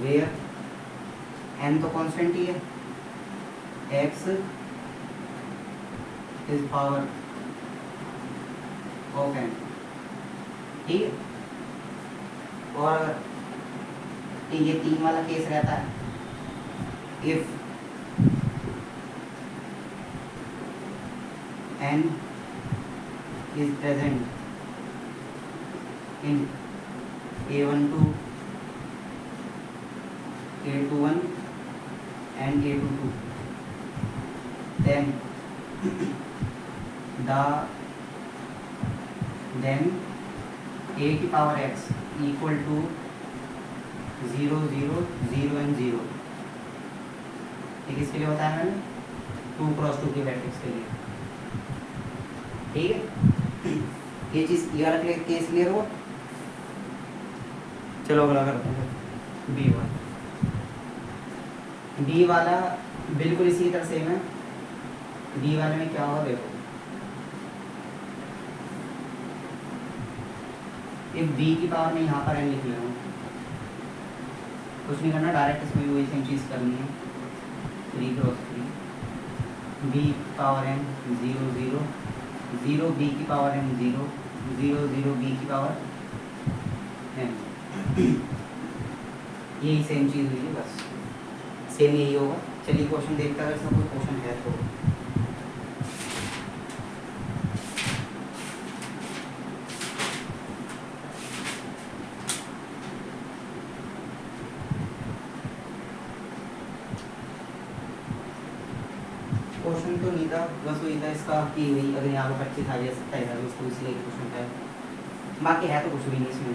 वेयर n तो कांस्टेंट ही है, x is power of n, ठीक है। और ये 3 वाला केस रहता है, if n is present in A12, A21 and A22, then a की power x equal to 0 0 0 and 0, ठीक है। इसके लिए बताया मैंने 2 × 2 के मैट्रिक्स के लिए, ठीक है। ये चीज़, ये वाला केस क्लियर हुआ। चलो अगला करते हैं बी वाला। डी वाला बिल्कुल इसी तरह सेम है। डी वाले में क्या होगा देखो, इफ बी की पावर में यहाँ पर एन लिख ले रहा हूँ, कुछ नहीं करना, डायरेक्ट इसमें भी वही सेम चीज़ करनी है, 3 × 3, बी पावर एन 0 0 0, बी की पावर एन 0 0 0, बी की पावर एन, यही सेम चीज़ हुई है, बस सेम यही होगा। चलिए क्वेश्चन देखते हैं, अगर इसमें कोई क्वेश्चन है तो। क्वेश्चन तो नहीं था, बस वही था इसका कि वही अगर यहाँ पर 25 आ जा सकता है उसको इसलिए क्वेश्चन था, बाकी है तो कुछ भी नहीं इसमें।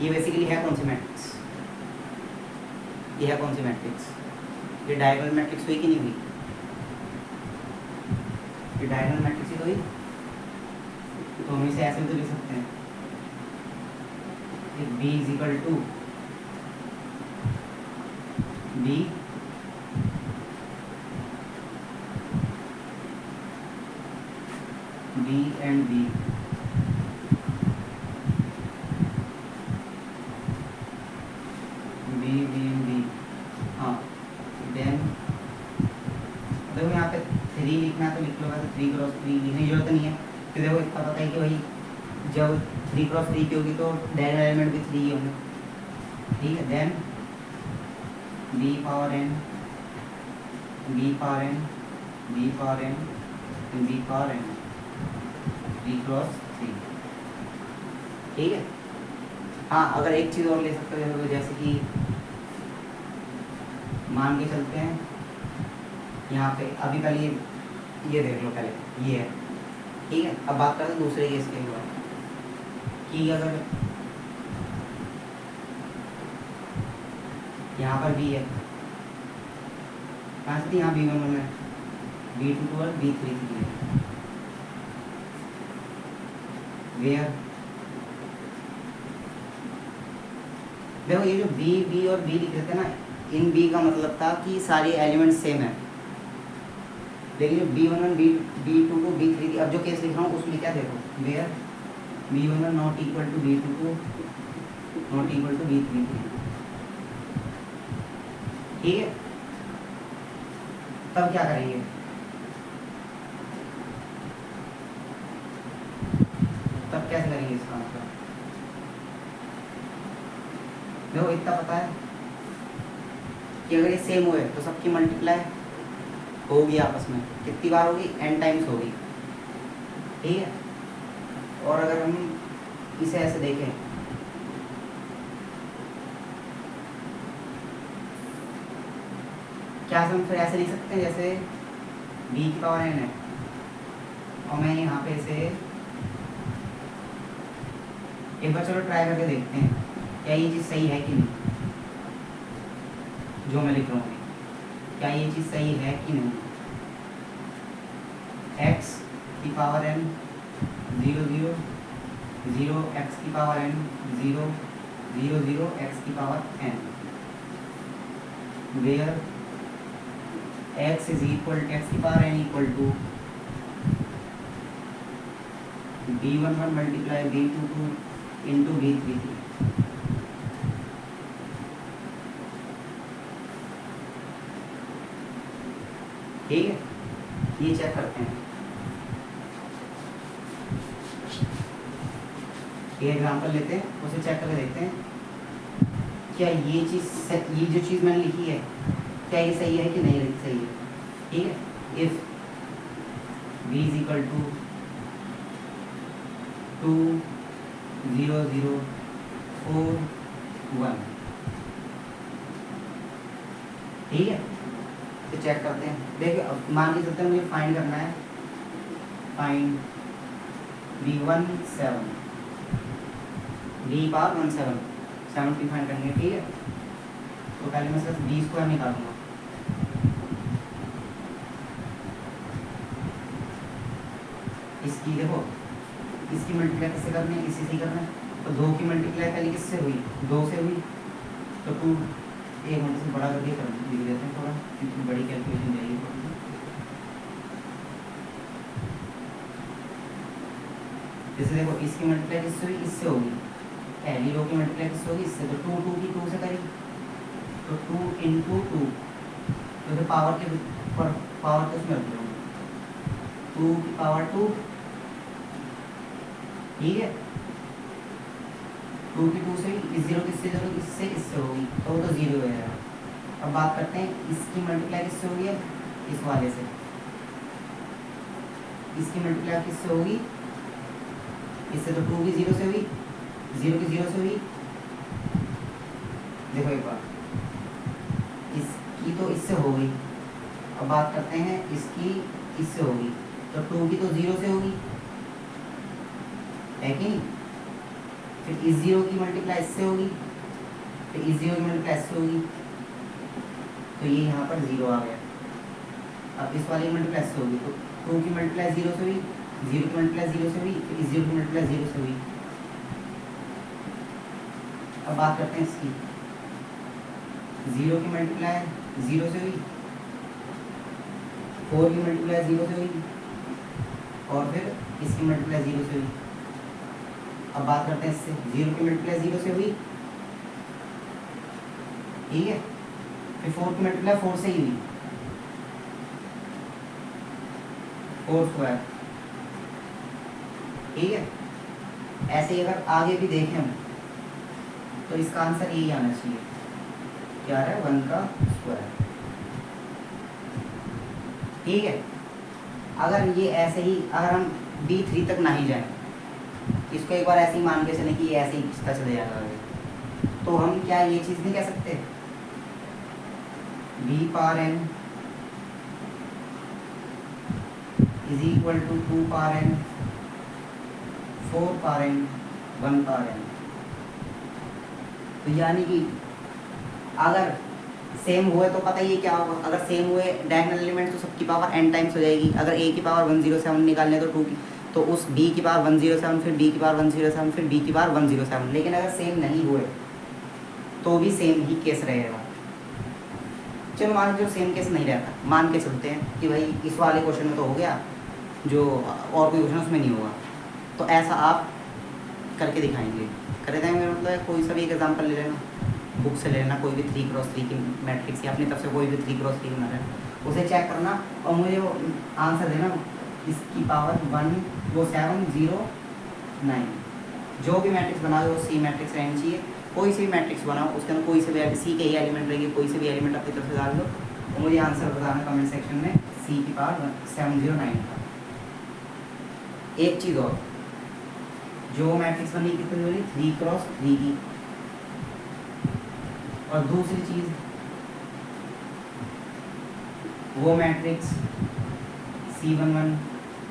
ये बेसिकली है कौन सी मैट्रिक्स, ये है कौन सी मैट्रिक्स, ये डायगोनल मैट्रिक्स हुई कि नहीं हुई, ये डायगोनल मैट्रिक्स ही तो हुई, तो हम इसे ऐसे भी तो लिख सकते हैं कि B is equal to B B and B, B B and B, हाँ देन देखो यहाँ पे 3 लिखना है तो लिख लो, वैसे 3 क्रॉस 3 लिखने की जरूरत नहीं है, तो देखो इतना पता है कि भाई जब 3 क्रॉस 3 की होगी तो डायगोनल एलिमेंट भी 3 ही होंगे, ठीक है। Then B power n, B power n, B power n, B power n, 3 cross 3, ठीक है। हाँ अगर एक चीज़ और ले सकते हो, जैसे कि मान के चलते हैं यहाँ पे, अभी पहले ये देख लो, पहले ये है, ठीक है। अब बात करते हैं दूसरे केस के बाद कि अगर यहाँ पर भी है, कहाँ से थी, यहाँ B11 है, B22 और B33 है, वेयर देखो ये जो B और B लिख रहे थे ना, इन B का मतलब था कि सारे एलिमेंट सेम है, लेकिन जो B11 B22 B33, अब जो केस लिख रहा हूँ उसमें क्या देखो, where B11 not equal to B22 not equal to B33, ठीक है। तब क्या करेंगे, तब कैसे करेंगे इसका मतलब, देखो इतना पता है कि अगर ये सेम हुए तो सबकी मल्टीप्लाई होगी आपस में, कितनी बार होगी, n टाइम्स होगी, ठीक है। और अगर हम इसे ऐसे देखें, क्या हम फिर ऐसे लिख सकते हैं जैसे b की पावर n है और मैं यहाँ पे इसे एक बार चलो ट्राई करके देखते हैं क्या ये चीज़ सही है कि नहीं, जो मैं लिख रहा हूँ क्या ये चीज़ सही है कि नहीं। x की पावर n 0 0 0, x की पावर n 0 0 0, x की power n, where x is equal, x की power n equal to B11 multiply B22 into B33, ठीक है। ये चेक करते हैं, ये एग्जाम्पल लेते हैं, उसे चेक करके देखते हैं क्या ये चीज़, ये जो चीज़ मैंने लिखी है क्या ये सही है कि नहीं सही है, ठीक है। If b is equal to 2 0 0 4 1, ठीक है। तो चेक करते हैं, देखिए अब मान के चलते हैं मुझे फाइंड करना है, फाइंड B17 B पावर 17 7 की फाइंड करनी है, ठीक है। तो पहले मैं सिर्फ B स्क्वायर निकालूंगा, इसकी देखो इसकी मल्टीप्लाई किससे करनी है, इसी से करना है, तो 2 की मल्टीप्लाई पहले किससे हुई, 2 से हुई, तो 2 एक मिनट से बड़ा करके कर लिख देते हैं थोड़ा, क्योंकि बड़ी कैलकुलेशन जाएगी थोड़ी। जैसे देखो इसकी मल्टीप्लाई किससे हुई, इससे होगी, पहली रो की मल्टीप्लाई किससे होगी, इससे, तो 2 2 की 2 से करी, तो 2 इंटू 2, तो फिर पावर के पावर तो उसमें रख लो 2 की पावर 2, ठीक है। 2 की 2 से इस 0 किससे, 0 इससे इससे होगी, तो वो तो 0 है। अब बात करते हैं इसकी मल्टीप्लाई किससे होगी है, इस वाले से, इसकी मल्टीप्लाई किससे होगी, इससे, तो 2 की 0 से हुई, 0 की 0 से हुई, देखो एक बार इसकी तो इससे हो गई, अब बात करते हैं इसकी, इससे होगी तो 2 की तो 0 से होगी, है कि नहीं। फिर इस 0 की मल्टीप्लाई इससे होगी, फिर इस 0 की मल्टीप्लाई इससे होगी, तो ये यहाँ पर 0 आ गया। अब इस वाले की मल्टीप्लाई इससे होगी तो 2 की मल्टीप्लाई 0 से हुई, 0 की मल्टीप्लाई 0 से हुई, फिर इस 0 की मल्टीप्लाई 0 से हुई। अब बात करते हैं इसकी, 0 की मल्टीप्लाई 0 से हुई, 4 की मल्टीप्लाई 0 से हुई, और फिर इसकी मल्टीप्लाई 0 से हुई। अब बात करते हैं इससे, 0 की मल्टीप्लाई 0 से हुई, ठीक है, फिर 4 की मल्टीप्लाई 4 से ही हुई, 4 स्क्वायर, ठीक है। ऐसे ही अगर आगे भी देखें हम तो इसका आंसर यही आना चाहिए, क्या है, 1 का स्क्वायर, ठीक है। अगर ये ऐसे ही, अगर हम B3 तक ना ही जाए, इसको एक बार ऐसे ही मान के चले कि ये ऐसे ही खिंचता चले जाएगा आगे, तो हम क्या ये चीज़ नहीं कह सकते, B power n is equal to 2 power n, 4 power n, 1 power n। तो यानी कि अगर सेम हुए तो पता ही है क्या होगा, अगर सेम हुए डायगोनल एलिमेंट तो सबकी पावर n टाइम्स हो जाएगी। अगर a की पावर 107 निकालने तो 2 की, तो उस b की पावर 107, फिर b की पावर 107, फिर b की पावर 107। लेकिन अगर सेम नहीं हुए तो भी सेम ही केस रहेगा। चलो मान के सेम केस नहीं रहता, मान के चलते हैं कि भाई इस वाले क्वेश्चन में तो हो गया, जो और कोई क्वेश्चन उसमें नहीं होगा, तो ऐसा आप करके दिखाएंगे। करे देंगे मतलब कोई सा भी एक एग्जाम्पल ले लेना, बुक से ले लेना, कोई भी 3x3 की मैट्रिक्स या अपनी तरफ से कोई भी 3x3 बना रहे हैं, उसे चेक करना और मुझे वो आंसर देना, इसकी पावर 1 वो 7 0 9। जो भी मैट्रिक्स बनाओ वो सी मैट्रिक्स रहनी चाहिए। कोई सी भी मैट्रिक्स बनाओ उसके अंदर कोई से भी सी के ही एलिमेंट रहेगी, कोई से भी एलिमेंट अपनी तरफ से डाल दो और मुझे आंसर बताना कमेंट सेक्शन में, सी की पावर 709 का। एक चीज़ और, जो मैट्रिक्स बनी कितनी बनी, 3x3 की। और दूसरी चीज़, वो matrix C11,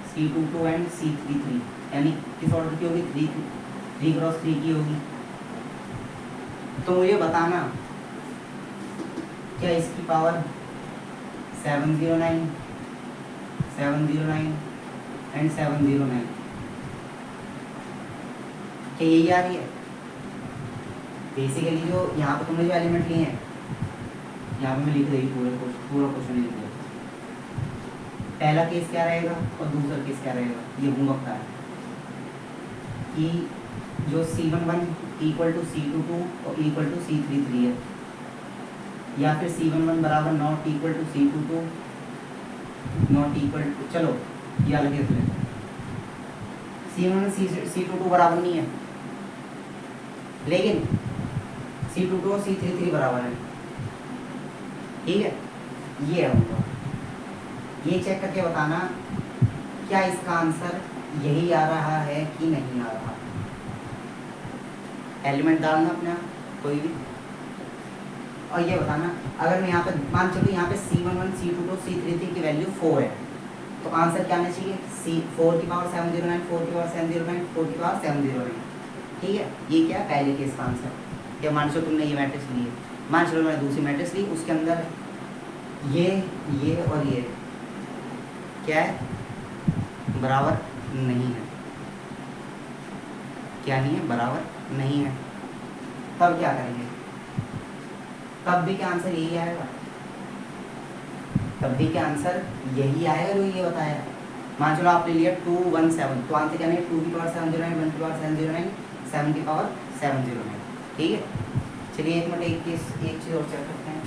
C22 and C33, यानी किस ऑर्डर की होगी, 3x3 की होगी। तो मुझे बताना क्या इसकी पावर 709, 709 एंड 709 क्या यही आ रही है। बेसिकली जो यहाँ पे तुमने जो एलिमेंट लिए हैं, यहाँ पे मैं लिख रही पूरा क्वेश्चन लिख दिया। पहला केस क्या रहेगा और दूसरा केस क्या रहेगा, ये होमवर्क का है कि जो C11 इक्वल टू C22 और इक्वल टू C33 है, या फिर C11 बराबर not equal to C22 not equal to, चलो ये अलग लिख लेते हैं, C11 C22 बराबर नहीं है, लेकिन C22 और C33 बराबर है, ठीक है। ये है उनका, ये चेक करके बताना क्या इसका आंसर यही आ रहा है कि नहीं आ रहा। एलिमेंट डालना अपने आप कोई भी, और ये बताना अगर मैं यहाँ पे मान चलूँ, यहाँ पे C11 C22 C33 की वैल्यू 4 है, तो आंसर क्या आना चाहिए, C4 की पावर 709, 4 की पावर 709, 4 की पावर 709, ठीक है। ये क्या है, पहले केस का आंसर। या मान चलो तुमने ये मैट्रिक्स ली है, मान चलो मैंने दूसरी मैट्रिक्स ली, उसके अंदर ये और ये क्या है, बराबर नहीं है, क्या नहीं है, बराबर नहीं है। तब क्या करेंगे, तब भी क्या आंसर यही आएगा, तब भी क्या आंसर यही आएगा जो ये बताया। मान चलो आप ले लिया 217, तो आंसर क्या नहीं, 2 की पावर 709, 1 की पावर 709, 7 की पावर 709, ठीक है। चलिए एक मिनट, एक चीज़ और चेक करते हैं।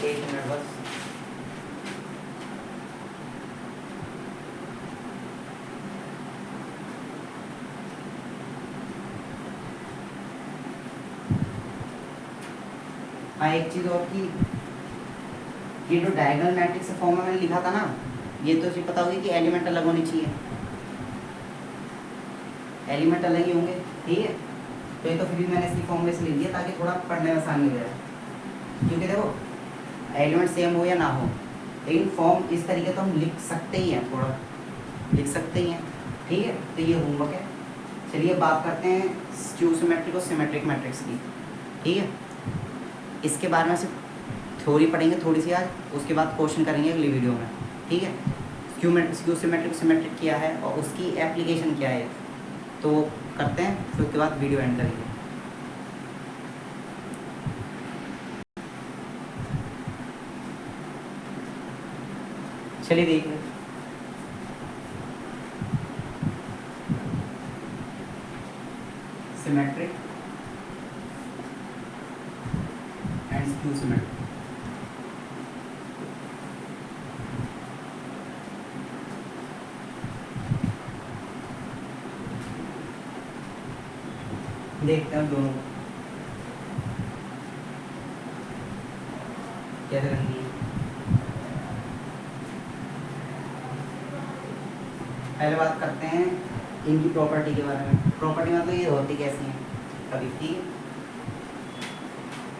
एक मिनट बस, हाँ एक चीज़ और की, ये जो डायगोनल मैट्रिक्स फॉर्म में मैंने लिखा था ना, ये तो मुझे पता होगी कि एलिमेंट अलग होने चाहिए, एलिमेंट अलग ही होंगे, ठीक है। तो ये तो फिर भी मैंने इसकी फॉर्म में से लिख दिया ताकि थोड़ा पढ़ने में आसानी हो जाए, क्योंकि देखो एलिमेंट सेम हो या ना हो लेकिन फॉर्म इस तरीके तो हम लिख सकते ही हैं, थोड़ा लिख सकते ही हैं, ठीक है। तो ये होमवर्क है। चलिए बात करते हैं स्क्यू सिमेट्रिक और सिमेट्रिक मैट्रिक्स की, ठीक है। इसके बारे में सिर्फ थ्योरी पढ़ेंगे थोड़ी सी आज, उसके बाद क्वेश्चन करेंगे अगली वीडियो में, ठीक है। स्क्यू सिमेट्रिक सिमेट्रिक क्या है और उसकी एप्लीकेशन क्या है, तो करते हैं, फिर उसके बाद वीडियो एंड करेंगे। चलिए देखिए, सिमेट्रिक एंड स्क्यू सिमेट्रिक। देखते हैं दोनों कैसे रहेंगी। पहले बात करते हैं इनकी प्रॉपर्टी के बारे में। प्रॉपर्टी मतलब ये होती कैसी है कभी, ठीक है।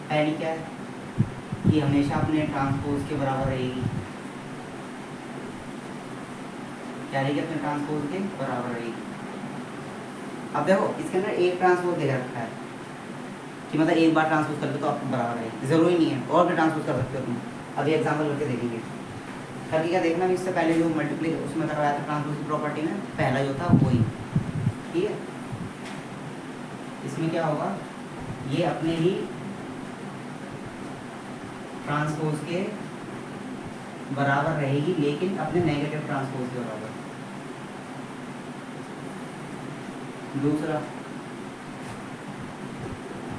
पहली क्या है कि हमेशा अपने ट्रांसपोज के बराबर रहेगी, क्या रहेगी, अपने ट्रांसपोज के बराबर रहेगी। अब देखो इसके अंदर एक ट्रांसपोज दे रखा है कि मतलब एक बार ट्रांसपोज कर लो तो आपको बराबर रहेगी, जरूरी नहीं है और भी ट्रांसपोज कर सकते हो तुम। अभी एग्जाम्पल करके देखेंगे। करके क्या देखना, इससे पहले जो मल्टीप्लाई उसमें करवाया था ट्रांसपोज की प्रॉपर्टी में, पहला जो था वही, ठीक है। इसमें क्या होगा, ये अपने ही ट्रांसपोज के बराबर रहेगी लेकिन अपने नेगेटिव ट्रांसपोज के बराबर। दूसरा,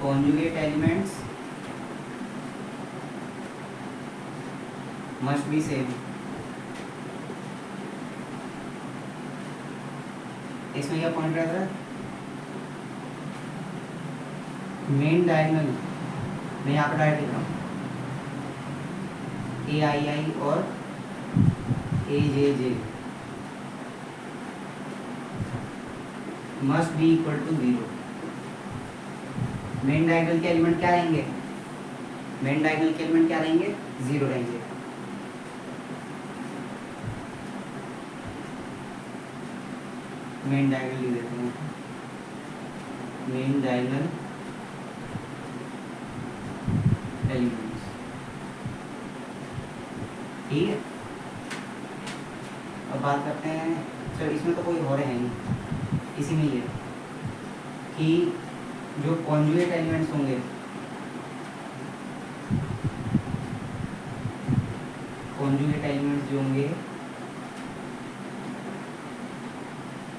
conjugate elements must be same. इसमें क्या पॉइंट रहता है, मेन डायगोनल मैं यहाँ पर डायरेक्ट लिख रहा हूँ, AII और AJJ must be equal to 0। Main diagonal के एलिमेंट क्या रहेंगे, मेन डायगोनल के एलिमेंट क्या रहेंगे, 0 रहेंगे। मेन डायगोनल लिख देते हैं, मेन डायगोनल एलिमेंट्स, ठीक है। अब बात करते हैं, चलो इसमें तो कोई और है नहीं, इसी में ये कि जो कॉन्जुगेट एलिमेंट्स होंगे, कॉन्जुगेट एलिमेंट्स जो होंगे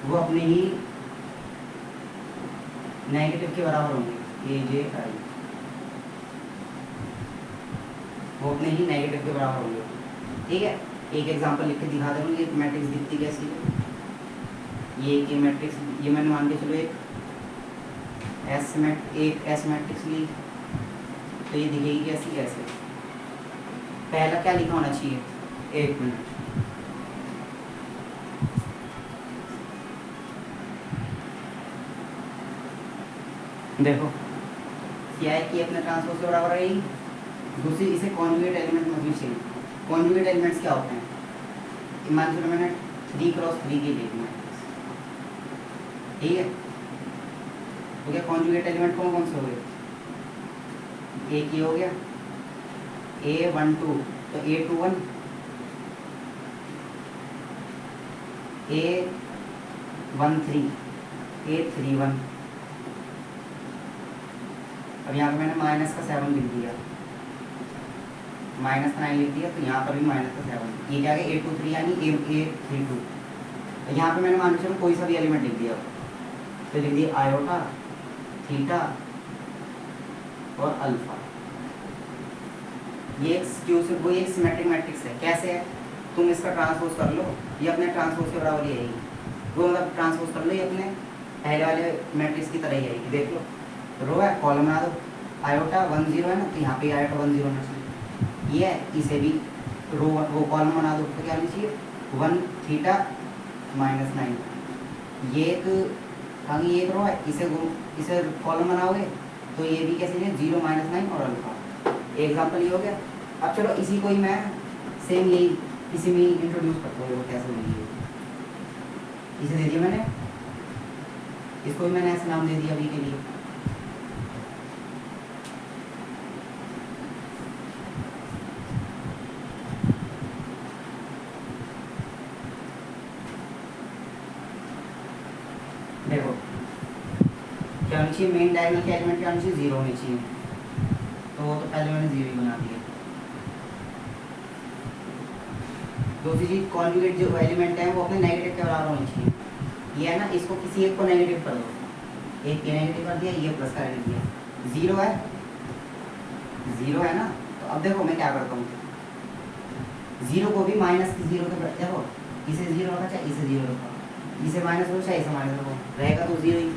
वो अपने ही नेगेटिव के बराबर होंगे, AJI वो अपने ही नेगेटिव के बराबर होंगे, ठीक है। एक एग्जांपल लिख के दिखा दे, ये मैट्रिक्स दिखती कैसी है, ये मैट्रिक्स, ये मैंने मान के चलो एक एस मैट्रिक्स ली, तो ये दिखेगी कैसी, कैसे। पहला क्या लिखा होना चाहिए, एक मिनट, देखो क्या है कि अपने ट्रांसपोज के बराबर रहेगी। दूसरी, इसे कॉन्जुगेट एलिमेंट में भी चाहिए। कॉन्जुगेट एलिमेंट्स क्या होते हैं, मान लो मैंने 3x3 की लिखना है, ठीक है। तो क्या कॉन्जुगेट एलिमेंट कौन कौन से हो गए, एक ये हो गया A12, तो A21, A13, A31। अब यहाँ पे मैंने माइनस का 7 लिख दिया, माइनस का 9 लिख दिया, तो यहाँ पर भी माइनस का 7। ये क्या है, A23 यानी A32। तो यहाँ पे मैंने मान लीजिए कोई सा भी एलिमेंट लिख दिया, तो लिख दिया आयोटा, थीटा और अल्फा। ये वो एक सिमेट्रिक मैट्रिक्स है। कैसे है, तुम इसका ट्रांसपोज कर लो, ये अपने ट्रांसपोज के बराबर ही आएगी, वो मतलब ट्रांसपोज कर लो, ये अपने पहले वाले मैट्रिक्स की तरह ही आएगी। देख लो, रो है, कॉलम बना दो, आयोटा 1 0 है ना, तो यहाँ पे आयोटा 1 0 होना चाहिए। ये है, इसे भी रो वो कॉलम बना दो, तो क्या होनी चाहिए 1 थीटा -9। ये एक आगे ये करो, इसे कॉलम बनाओगे तो ये भी कैसे है 0 -9 और अल्फा। एग्जाम्पल ये हो गया। अब चलो इसी को ही मैं सेम यही इसी में इंट्रोड्यूस करता हूँ, कैसे बनेगी। इसे दे दिया मैंने, इसको भी मैंने ऐसे नाम दे दिया अभी के लिए। देखो क्या होनी चाहिए, मेन डायगोनल के एलिमेंट क्या होनी चाहिए, 0 होनी चाहिए। तो पहले मैंने 0 ही बना दिया। दूसरी चीज, कॉन्जुगेट जो एलिमेंट है वो अपने नेगेटिव के बराबर होनी चाहिए। ये है ना, इसको किसी एक को नेगेटिव कर दो, एक ये नेगेटिव कर दिया, ये प्लस का कर दिया, 0 है, 0 है ना। तो अब देखो मैं क्या करता हूँ, 0 को भी माइनस की 0 के देखो, इसे 0 रखा चाहे इसे 0 रखा, इसे माइनस हो चाहे इसे माइनस रखो, रहेगा तो 0 ही।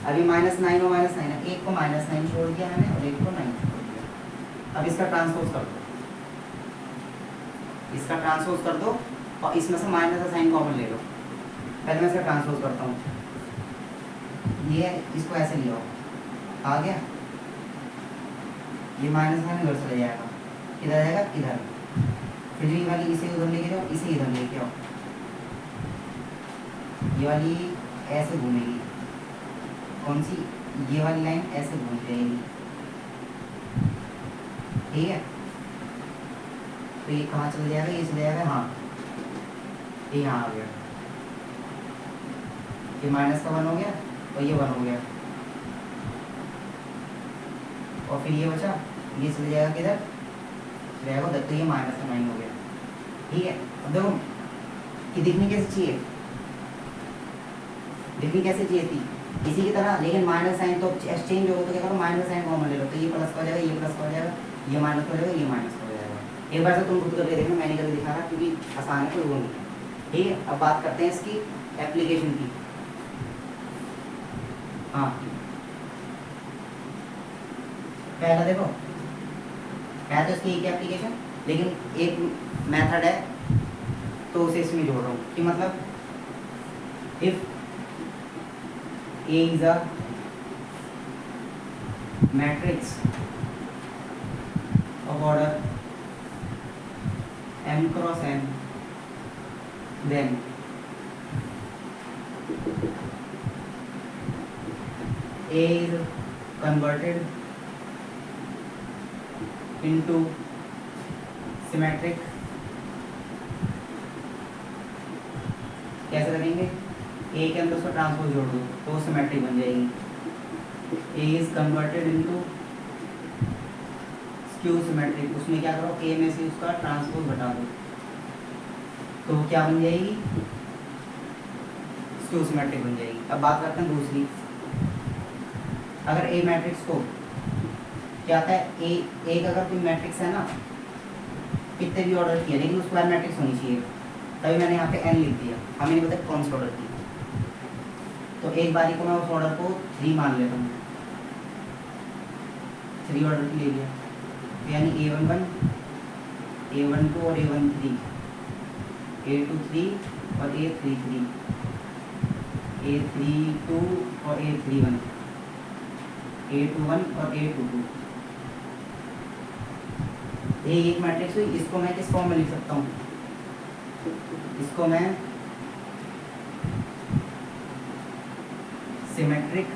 अभी -9 और -9 है, एक को -9 छोड़ दिया मैंने और एक को 9 छोड़ दिया। अब इसका ट्रांसपोज कर दो, इसका ट्रांसपोज कर दो और इसमें से माइनस का साइन कॉमन ले लो। पहले मैं इसका ट्रांसपोज करता हूँ, ये इसको ऐसे लिया आ गया, ये माइनस साइन इधर चला जाएगा, किधर जाएगा इधर, फिर ये वाली इसे उधर लेके जाओ, इसे इधर लेके आओ, ये वाली ऐसे घूमेगी, कौन सी, ये वाली लाइन ऐसे घूम जाएगी, ठीक है। तो ये कहाँ चला जाएगा, ये चला जाएगा, हाँ ये यहाँ आ गया, ये माइनस का 1 हो गया और ये 1 हो गया, और फिर ये बचा, ये चला जाएगा किधर जाएगा उधर, तो ये -9 हो गया, ठीक है। अब देखो कि दिखनी कैसे चाहिए, दिखनी कैसे चाहिए थी इसी की तरह, लेकिन माइनस साइन तो एक्सचेंज होगा, तो क्या करो माइनस साइन कॉमन ले लो, तो ये प्लस का हो जाएगा, ये प्लस का हो जाएगा, ये माइनस का हो जाएगा, ये माइनस का हो जाएगा। एक बार से तुम खुद करके देखना, मैंने करके दिखा रहा क्योंकि आसान है, कोई वो नहीं है, ठीक है। अब बात करते हैं इसकी एप्लीकेशन की। हाँ पहला देखो है तो इसकी एक एप्लीकेशन, लेकिन एक मेथड है तो उसे इसमें जोड़ रहा हूँ कि मतलब if A is a matrix of order m cross n, then A is converted into symmetric। कैसे करेंगे, ए के अंदर उसका ट्रांसपोज जोड़ दो तो वो सिमेट्रिक बन जाएगी। A is converted into skew symmetric, उसमें क्या करो ए में से उसका ट्रांसपोज घटा दो तो क्या बन जाएगी, स्क्यू सिमेट्रिक बन जाएगी। अब बात करते हैं दूसरी, अगर ए मैट्रिक्स को क्या आता है, ए एक अगर कोई मैट्रिक्स है ना, कितने भी ऑर्डर की है लेकिन स्क्वायर मैट्रिक्स होनी चाहिए, तभी मैंने यहाँ पे n लिख दिया, हमें नहीं पता कौन सा ऑर्डर की। तो एक बारी को मैं उस ऑर्डर को 3 मान लेता हूँ, 3 ऑर्डर की ले लिया, तो यानी A11, A12 और A13, A23 और A33, A32 और A31, A21 और A22। ये एक मैट्रिक्स हुई, इसको मैं किस फॉर्म में लिख सकता हूँ, इसको मैं सिमेट्रिक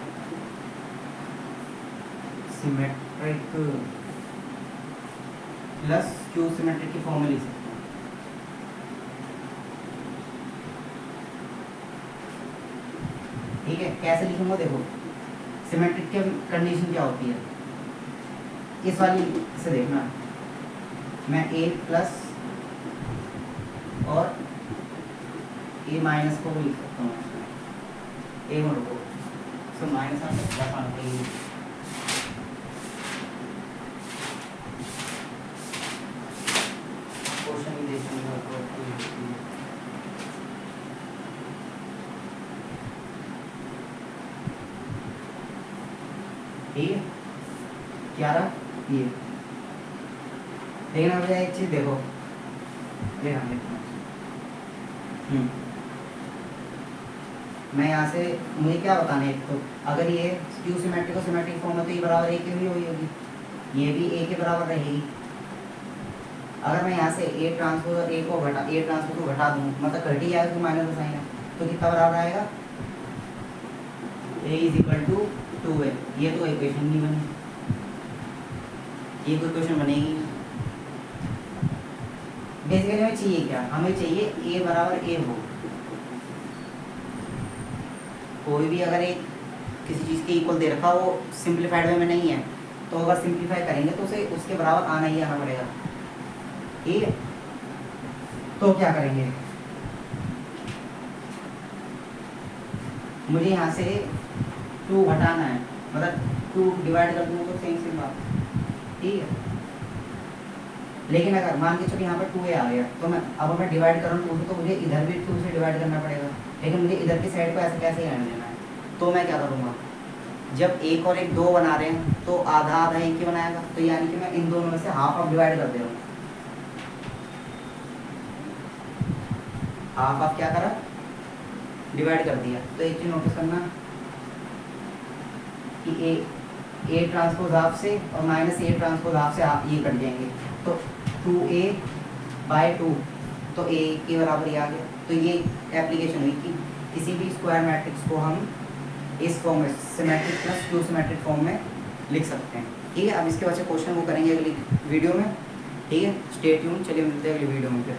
प्लस क्यू सिमेट्रिक की फॉर्म में लिख सकता हूँ। ठीक है, कैसे लिखूंगा देखो, सिमेट्रिक की कंडीशन क्या होती है, इस वाली से देखना, मैं a प्लस और a माइनस को भी लिख सकता हूँ, a में रुको तो माइनस आ सकता है, क्वेश्चन भी देख ठीक है। क्या रहा ये, लेकिन अब एक चीज देखो, मैं यहाँ से मुझे क्या बताना है, तो अगर ये क्यू सिमेट्रिक और सिमेट्रिक फॉर्म है तो ये बराबर ए की भी हुई होगी, ये भी ए के बराबर रहेगी। अगर मैं यहाँ से ए ट्रांसपोज और ए ट्रांसपोज को घटा दूँ, मतलब घट ही जाएगा, तो माइनस का साइन है, तो कितना बराबर आएगा, ए इज इक्वल टू 2a। ये तो इक्वेशन नहीं बनी, ये कोई क्वेश्चन बनेगी। बेसिकली हमें चाहिए क्या, हमें चाहिए ए बराबर ए हो। कोई भी अगर एक किसी चीज़ के इक्वल दे रखा, वो सिंप्लीफाइड वे में नहीं है, तो अगर सिंप्लीफाई करेंगे तो उसे उसके बराबर आना ही आना पड़ेगा, ठीक है। तो क्या करेंगे, मुझे यहाँ से 2 घटाना है, मतलब 2 डिवाइड कर दूँ तो सेम बात, ठीक है। लेकिन अगर मान के चलो यहाँ पर 2a आ गया, तो मैं डिवाइड कर रहा हूँ 2 से, तो मुझे इधर भी 2 से डिवाइड करना पड़ेगा, लेकिन मुझे इधर की साइड को ऐसे कैसे ही रहने देना है। तो मैं क्या करूँगा, जब एक और एक 2 बना रहे हैं तो आधा आधा एक ही बनाएगा, तो यानी कि मैं इन दोनों में से हाफ ऑफ डिवाइड कर दे रहा हूँ। हाफ ऑफ क्या करा, डिवाइड कर दिया। तो एक चीज़ नोटिस करना कि ए ट्रांसपोज हाफ से और माइनस ए ट्रांसपोज हाफ से ये कट जाएंगे, तो 2a/2, तो a के बराबर ही आ गया। तो ये एप्लीकेशन हुई कि किसी भी स्क्वायर मैट्रिक्स को हम इस फॉर्म में symmetric plus Q symmetric form में लिख सकते हैं, ठीक है। अब इसके बाद से क्वेश्चन वो करेंगे अगली वीडियो में, ठीक है। स्टे ट्यून, चलिए मिलते हैं अगली वीडियो में फिर।